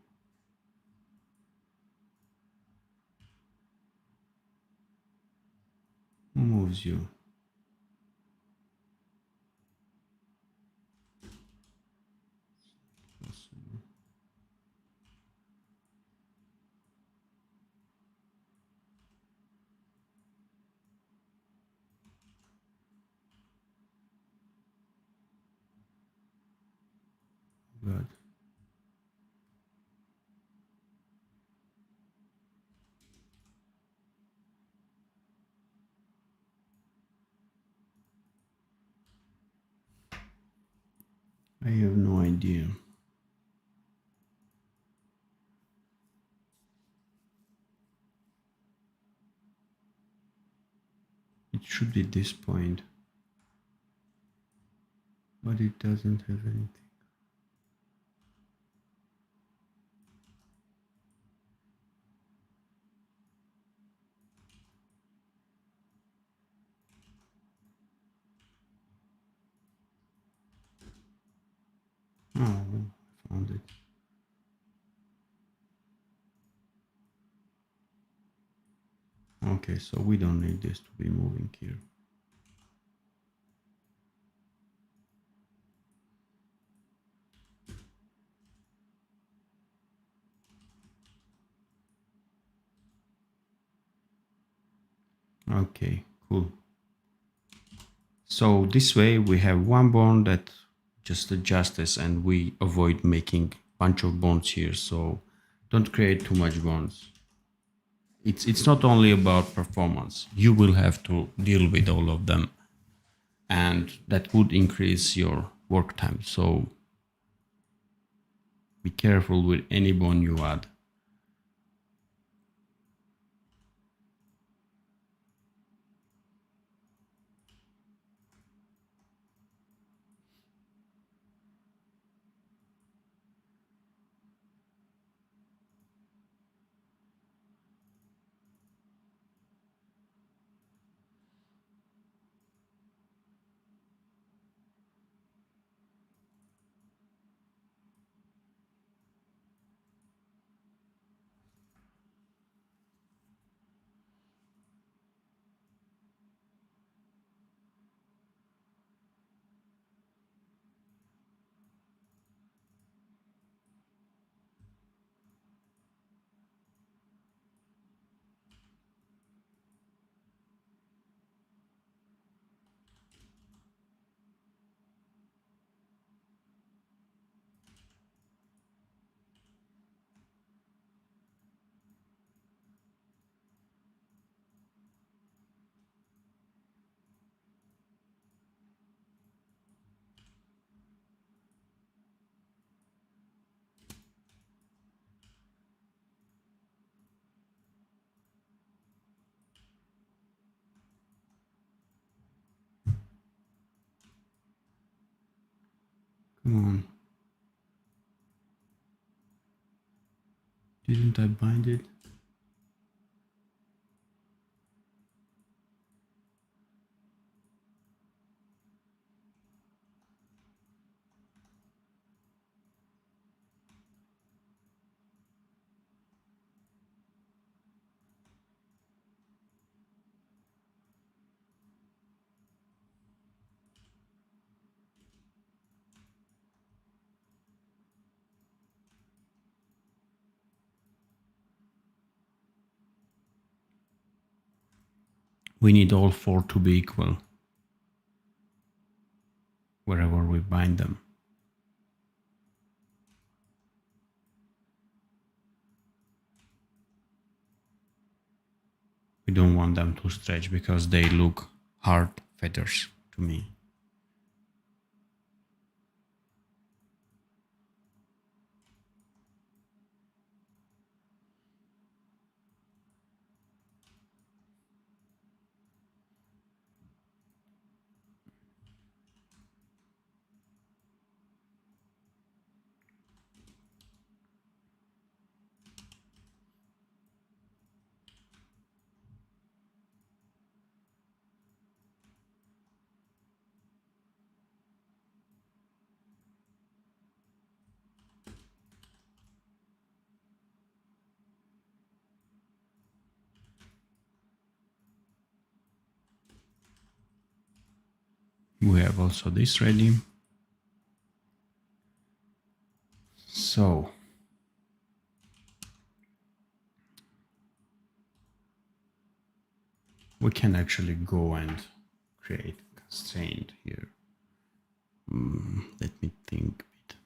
Who moves you? God. I have no idea. It should be this point, but it doesn't have anything. Oh, I found it. Okay, so we don't need this to be moving here. Okay, cool. So this way we have one bond that just adjusts and we avoid making bunch of bonds here. So don't create too much bonds. It's not only about performance. You will have to deal with all of them, and that would increase your work time. So be careful with any bond you add. Come on. Didn't I bind it? We need all four to be equal wherever we bind them. We don't want them to stretch because they look hard feathers to me. We have also this ready. So we can actually go and create constraint here. Let me think a bit.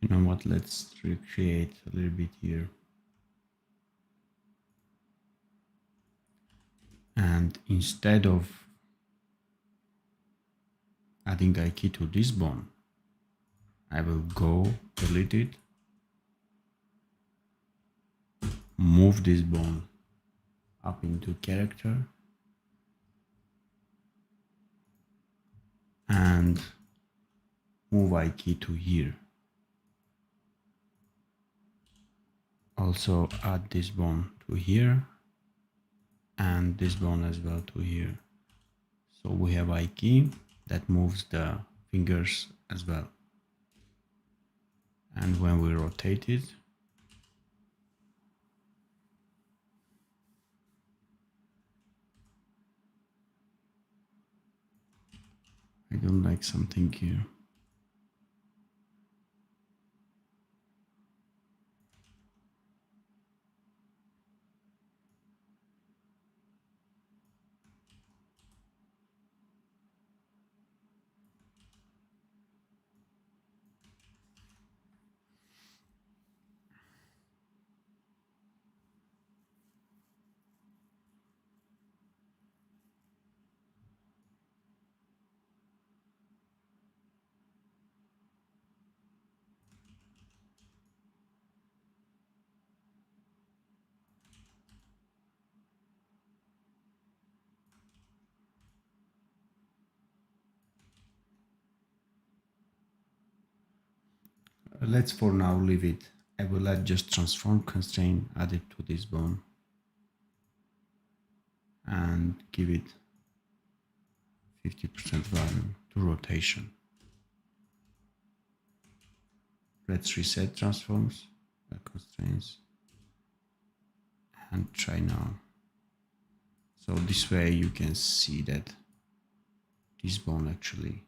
You know what? Let's recreate a little bit here. And instead of adding a key to this bone, I will go delete it, move this bone up into character, and move I key to here. Also add this bone to here and this bone as well to here. So we have I key that moves the fingers as well. And when we rotate it, I don't like something here. Let's for now leave it. I will add just transform constraint, add it to this bone and give it 50% value to rotation. Let's reset transforms, constraints, and try now. So this way you can see that this bone actually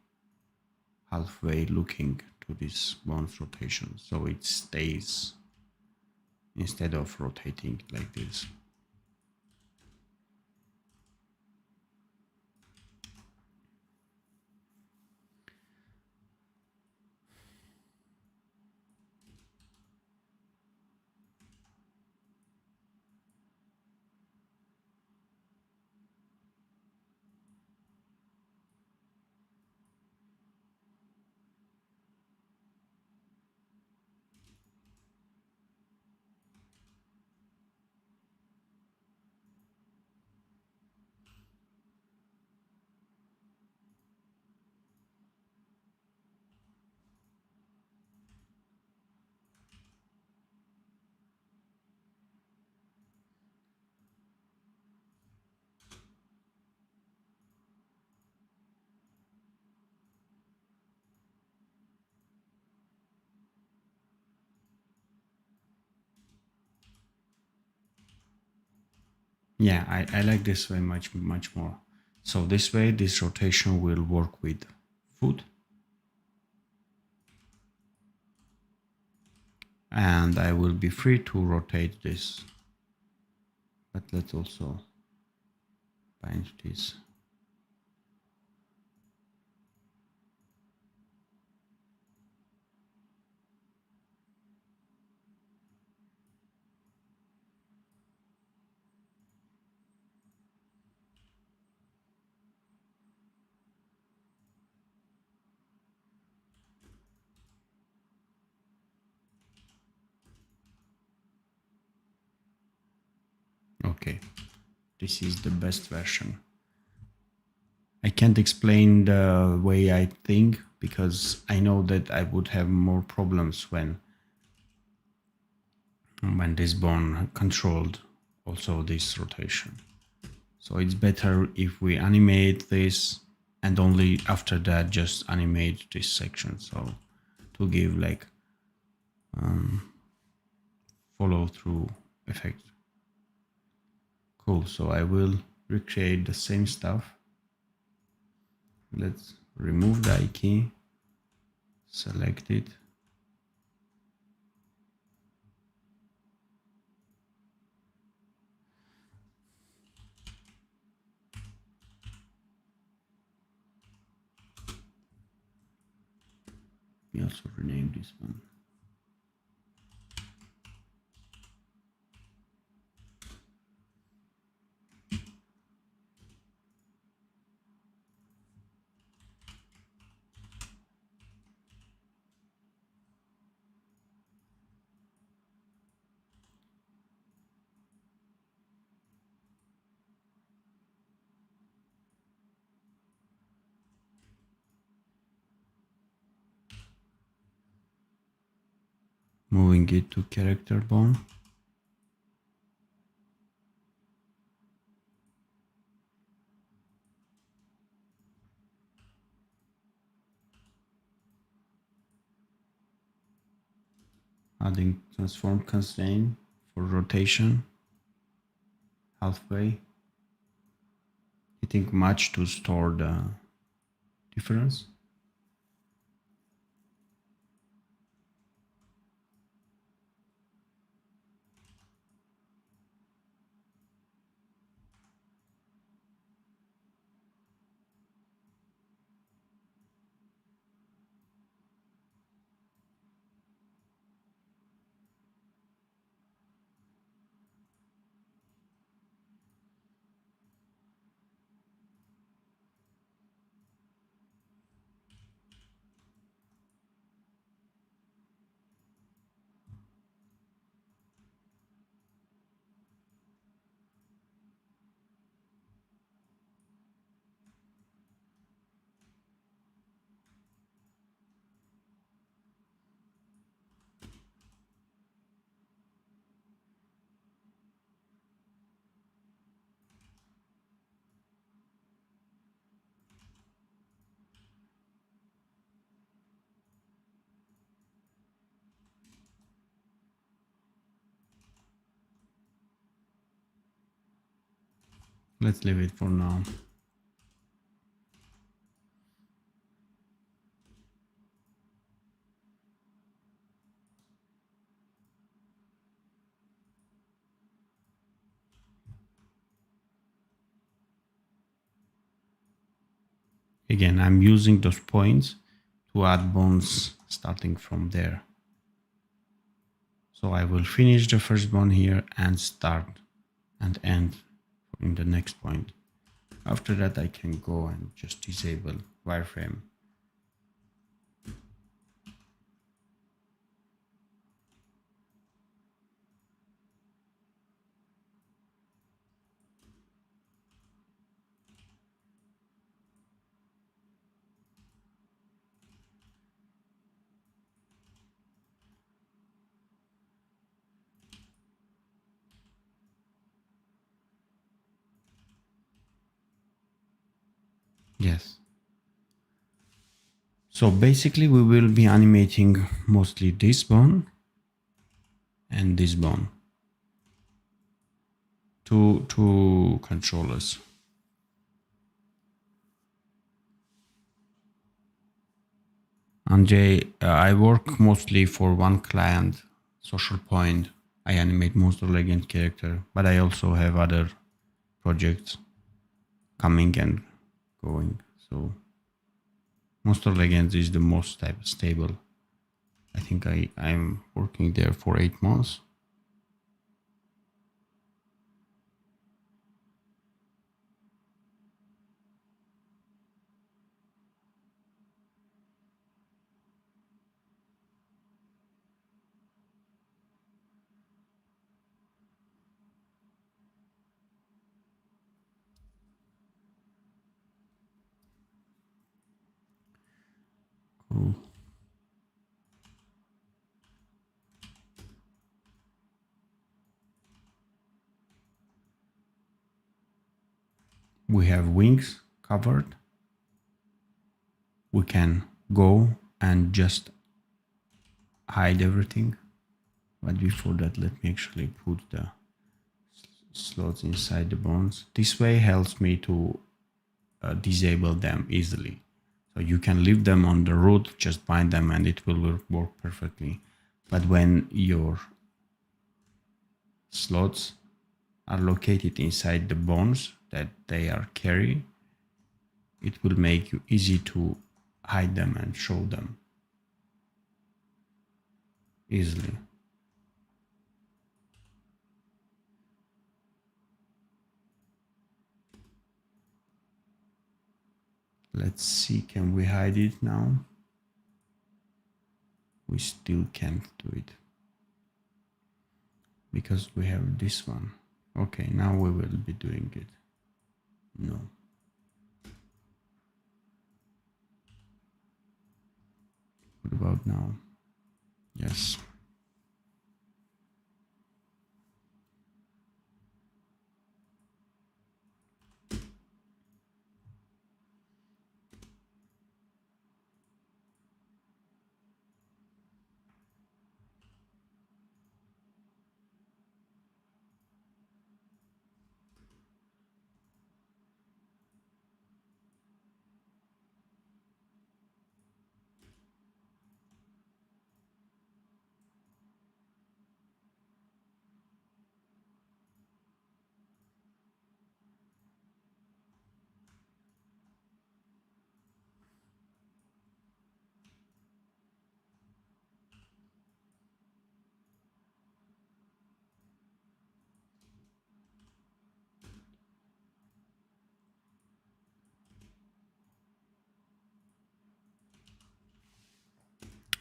halfway looking to this bone's rotation, so it stays instead of rotating like this. Yeah, I like this way much more. So this way, this rotation will work with foot. And I will be free to rotate this. But let's also bind this. Okay, this is the best version. I can't explain the way I think because I know that I would have more problems when this bone controlled also this rotation. So it's better if we animate this and only after that just animate this section. So to give like follow through effect. Cool, so I will recreate the same stuff. Let's remove the eye key, select it. We also rename this one. Moving it to character bone. Adding transform constraint for rotation. Halfway. Hitting match to store the difference. Let's leave it for now. again, I'm using those points to add bones starting from there. So I will finish the first bone here and start and end in the next point. After that, I can go and just disable wireframe. Yes. So basically we will be animating mostly this bone and this bone. Two controllers. And I work mostly for one client, Social Point. I animate Monster Legend character, but I also have other projects coming and going. So Monster Legends is the most stable. I think I'm working there for 8 months. Cool. We have wings covered. We can go and just hide everything. But before that, let me actually put the slots inside the bones. This way helps me to disable them easily. So you can leave them on the root, just bind them and it will work perfectly. But when your slots are located inside the bones that they are carry, it will make you easy to hide them and show them easily. Let's see, can we hide it now? We still can't do it because we have this one. Okay, now we will be doing it. No. What about now? Yes.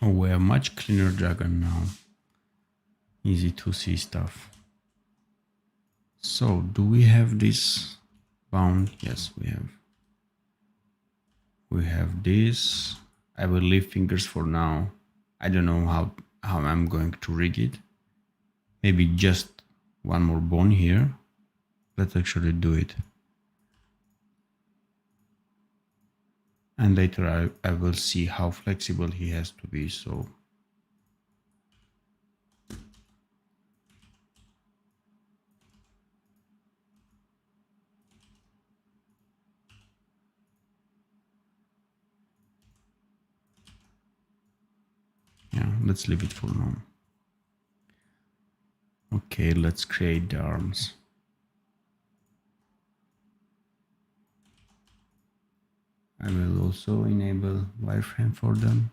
Oh, we have much cleaner dragon now. Easy to see stuff. So, do we have this bound? Yes, we have. We have this. I will leave fingers for now. I don't know how I'm going to rig it. Maybe just one more bone here. Let's actually do it. And later I will see how flexible he has to be. So yeah, let's leave it for now. Okay, let's create the arms. I will also enable wireframe for them.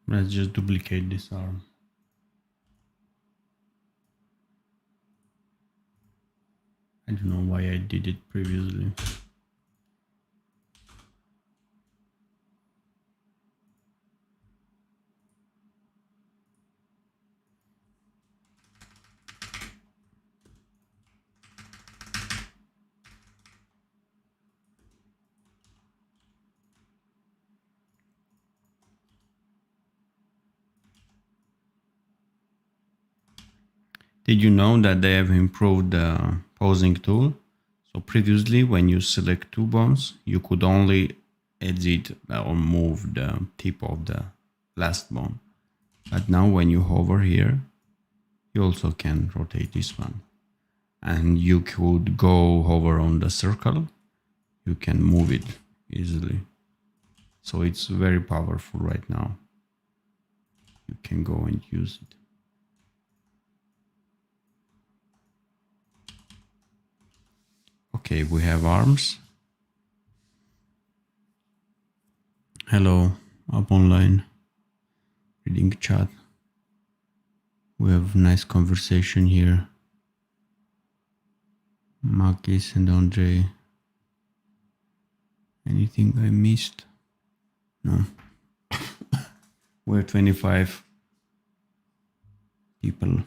Let's just duplicate this arm. I don't know why I did it previously. Did you know that they have improved the posing tool? So previously, when you select two bones, you could only edit or move the tip of the last bone. But now when you hover here, you also can rotate this one. And you could go hover on the circle. You can move it easily. So it's very powerful right now. you can go and use it. Okay, we have arms. Hello, up online, reading chat. We have nice conversation here. Marcus and Andre. Anything I missed? No. We're 25 people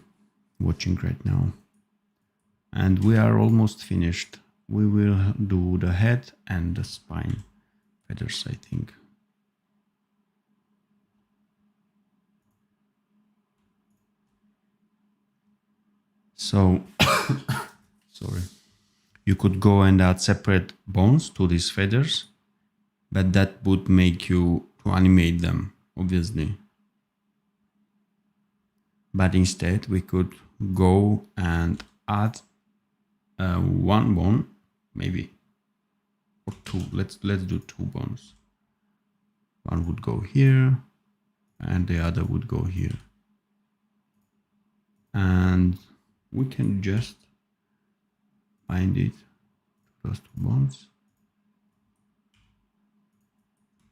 watching right now. And we are almost finished. We will do the head and the spine feathers, I think. So, sorry. You could go and add separate bones to these feathers, but that would make you to animate them, obviously. But instead, we could go and add one bone, maybe, or two. Let's do 2 bones. One would go here, and the other would go here. And we can just bind it to those 2 bones.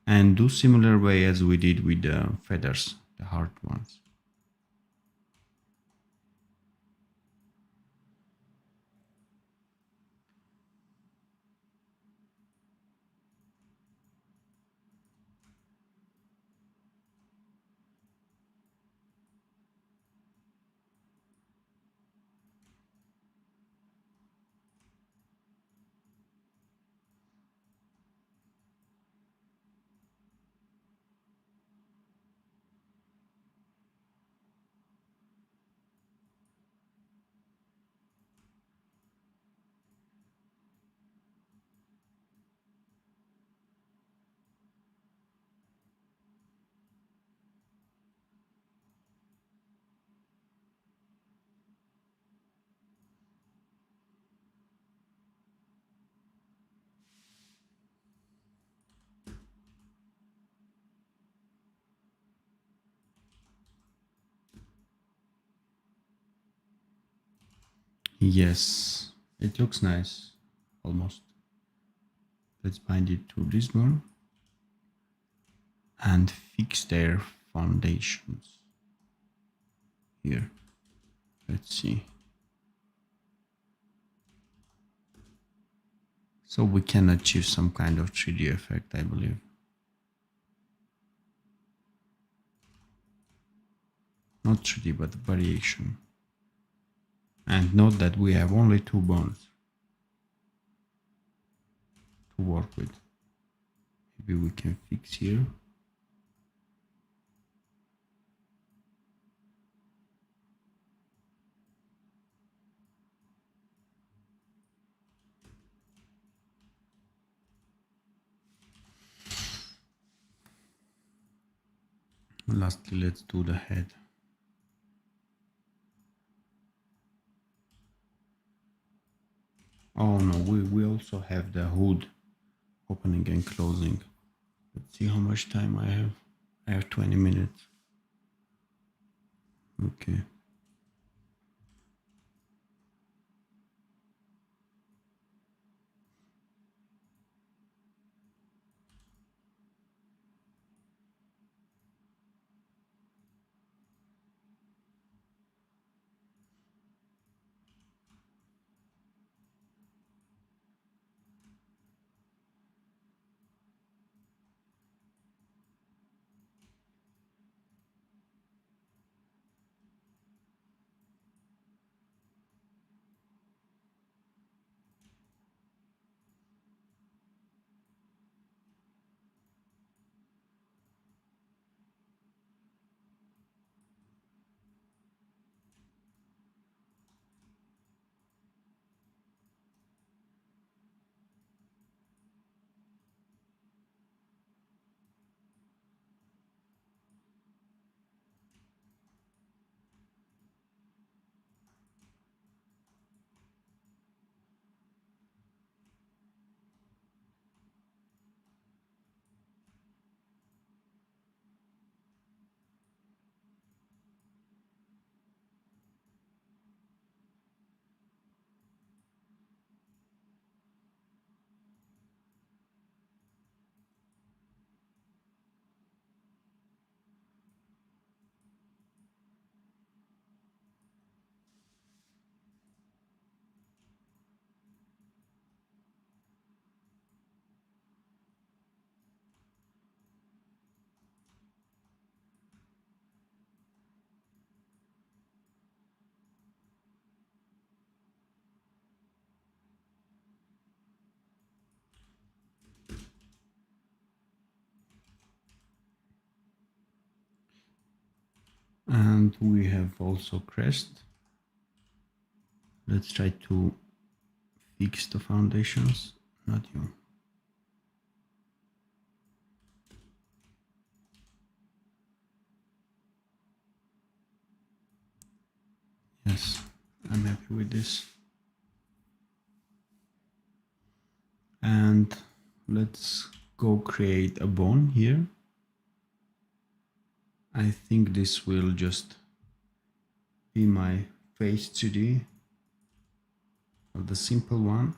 And do similar way as we did with the feathers, the hard ones. Yes, it looks nice, almost. Let's bind it to this one and fix their foundations. Here, let's see. So we can achieve some kind of 3D effect, I believe. Not 3D, but variation. And note that we have only 2 bones to work with. Maybe we can fix here. Lastly, let's do the head. Oh no, we also have the hood opening and closing. Let's see how much time I have. I have 20 minutes. Okay. And we have also crest. Let's try to fix the foundations, not you. Yes, I'm happy with this. And let's go create a bone here. I think this will just be my face 2D of the simple one.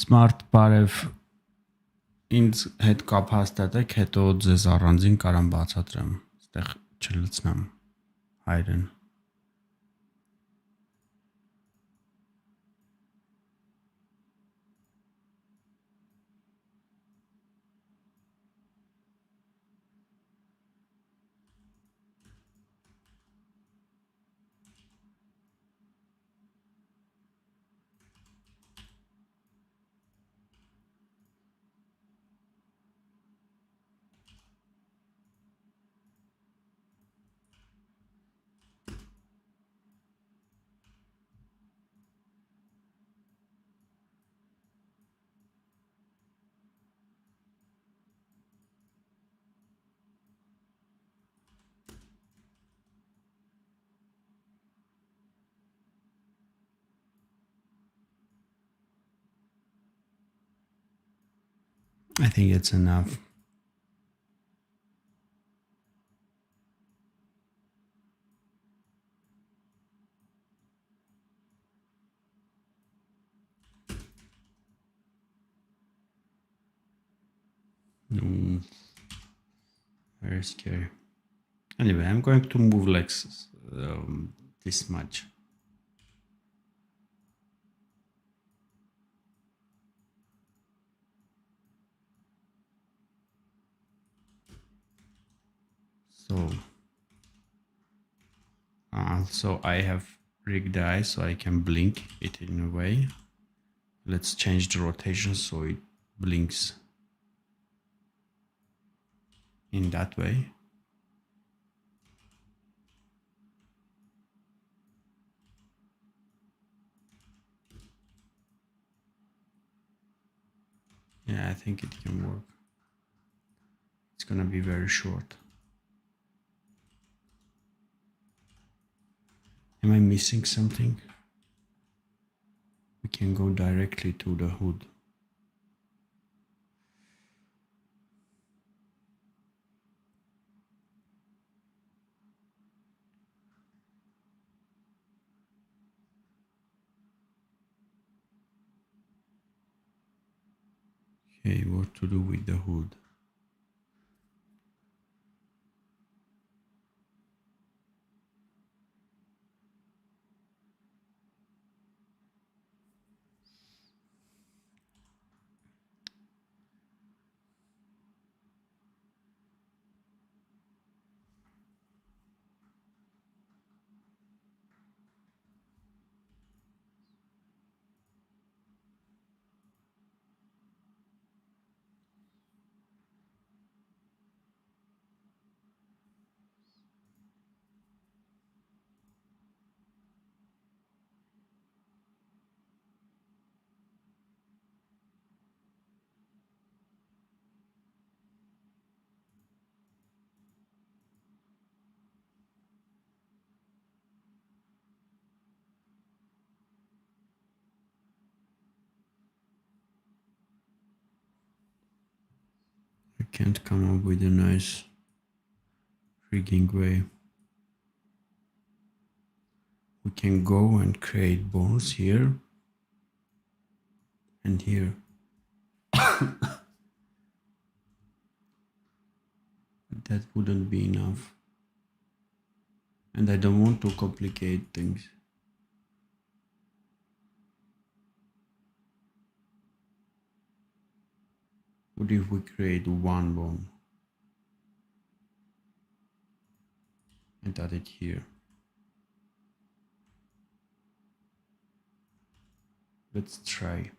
Smart բարև ինձ հետ կապ հաստատեք, հետո ձեզ առանձին կարամ բացատրեմ, այստեղ չլցնամ հայրեն։ I think it's enough. Very scary. Anyway, I'm going to move like this much. So also I have rigged the eye so I can blink it in a way. Let's change the rotation so it blinks in that way. Yeah, I think it can work. It's gonna be very short. Am I missing something? We can go directly to the hood. Okay, what to do with the hood? I can't come up with a nice rigging way. We can go and create bones here and here. But that wouldn't be enough. And I don't want to complicate things. What if we create one bone and add it here? Let's try.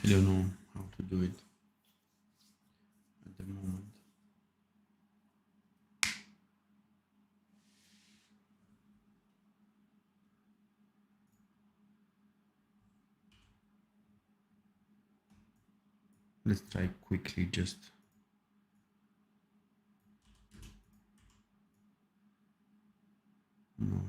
I don't know how to do it at the moment. Let's try quickly just. No.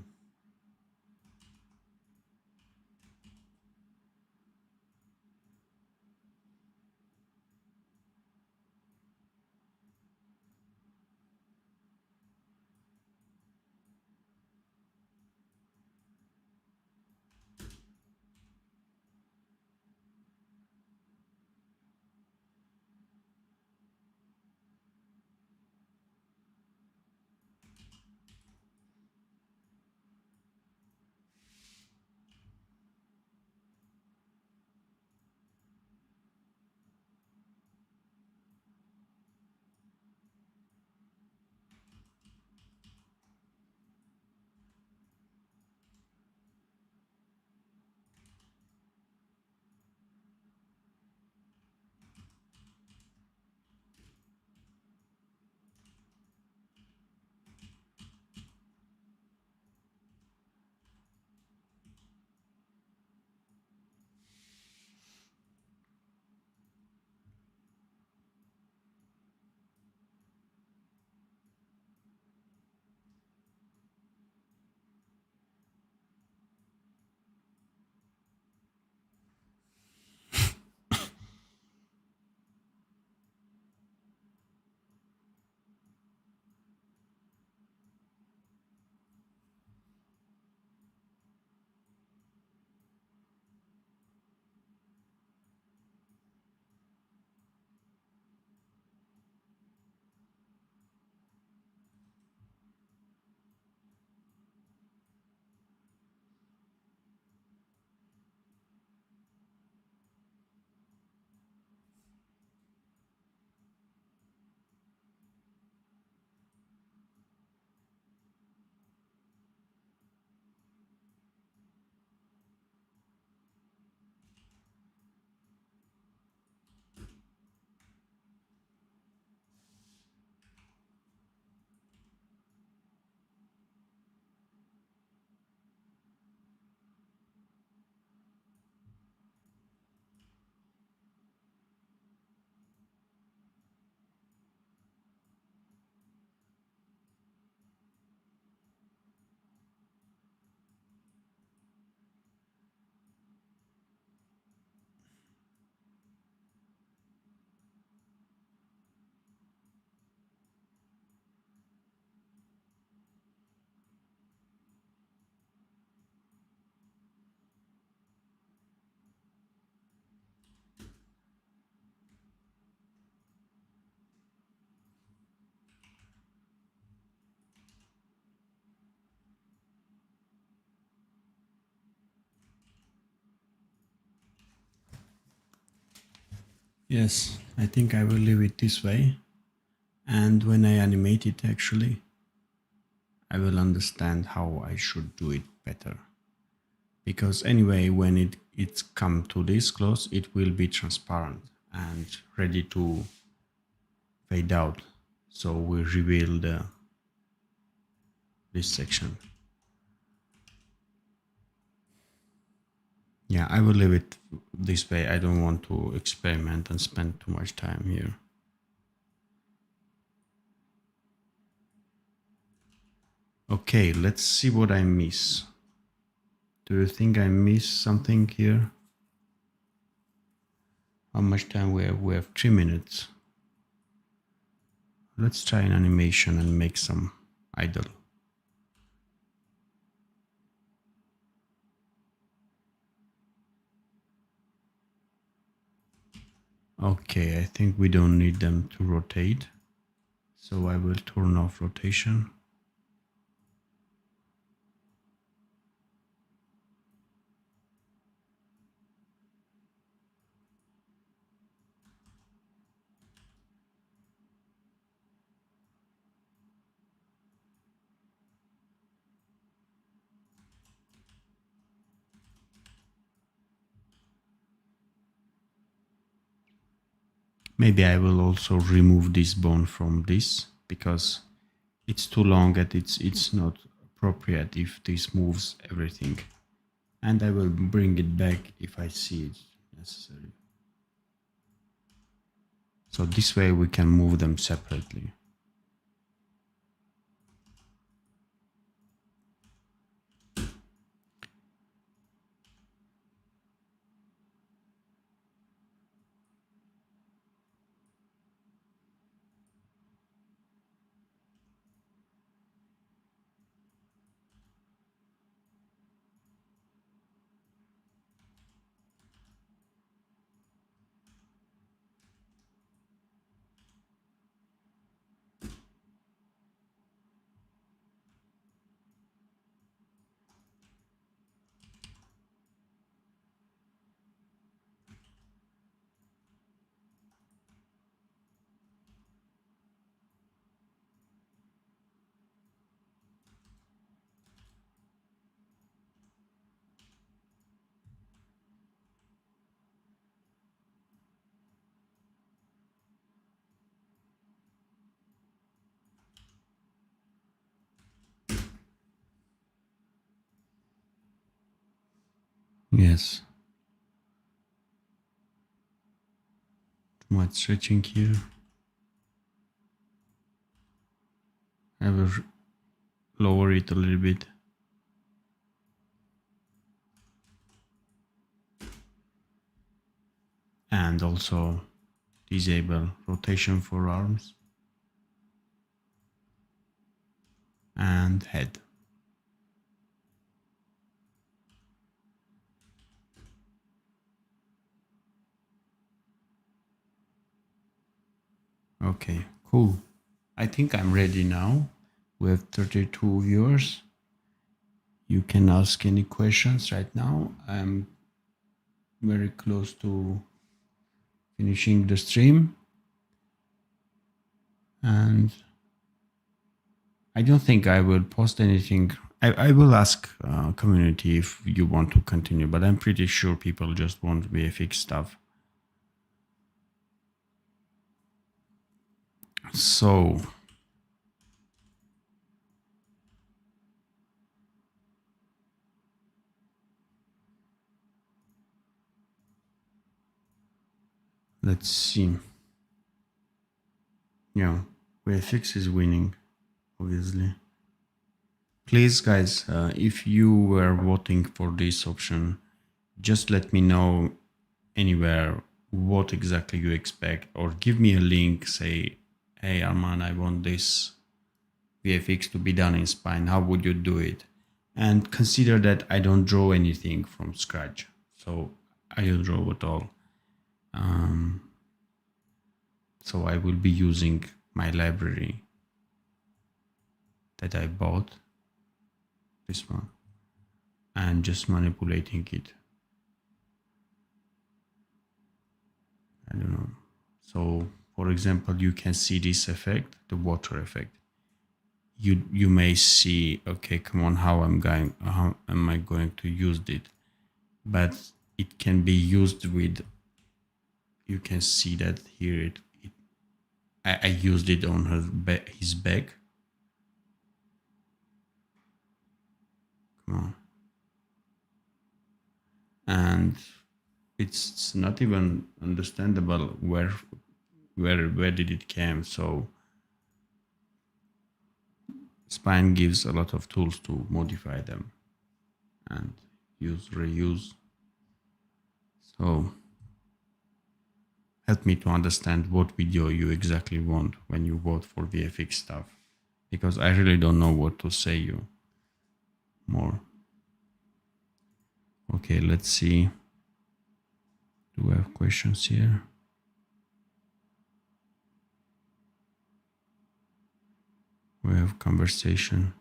Yes, I think I will leave it this way. And when I animate it, actually, I will understand how I should do it better. Because anyway, when it's come to this close, it will be transparent and ready to fade out. So we reveal this section. Yeah, I will leave it this way. I don't want to experiment and spend too much time here. Okay, let's see what I miss. Do you think I missed something here? How much time we have? We have 3 minutes. Let's try an animation and make some idle. Okay, I think we don't need them to rotate. So I will turn off rotation. Maybe I will also remove this bone from this because it's too long and it's not appropriate if this moves everything. And I will bring it back if I see it necessary. So this way we can move them separately. Yes. Too much stretching here. I will lower it a little bit. And also disable rotation for arms and head. Okay, cool. I think I'm ready now. We have 32 viewers. You can ask any questions right now. I'm very close to finishing the stream. And I don't think I will post anything. I will ask community if you want to continue, but I'm pretty sure people just want VFX stuff. So let's see. Yeah, VFX is winning, obviously. Please, guys, if you were voting for this option, just let me know anywhere what exactly you expect, or give me a link, say, hey Arman, I want this VFX to be done in Spine. How would you do it? And consider that I don't draw anything from scratch. So I don't draw at all. So I will be using my library that I bought, this one, and just manipulating it. I don't know. So for example, you can see this effect, the water effect. You may see, okay, come on, how am I going to use it? But it can be used with, you can see that here I used it on his back. Come on. And it's not even understandable where did it come. So Spine gives a lot of tools to modify them and reuse. So help me to understand what video you exactly want when you vote for VFX stuff, because I really don't know what to say you more. Okay, let's see. Do we have questions here? We have conversation.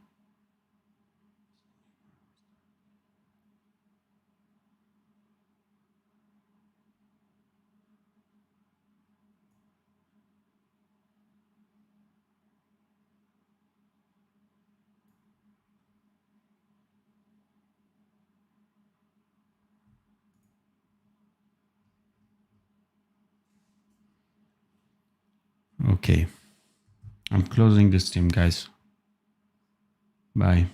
Okay, I'm closing the stream, guys. Bye.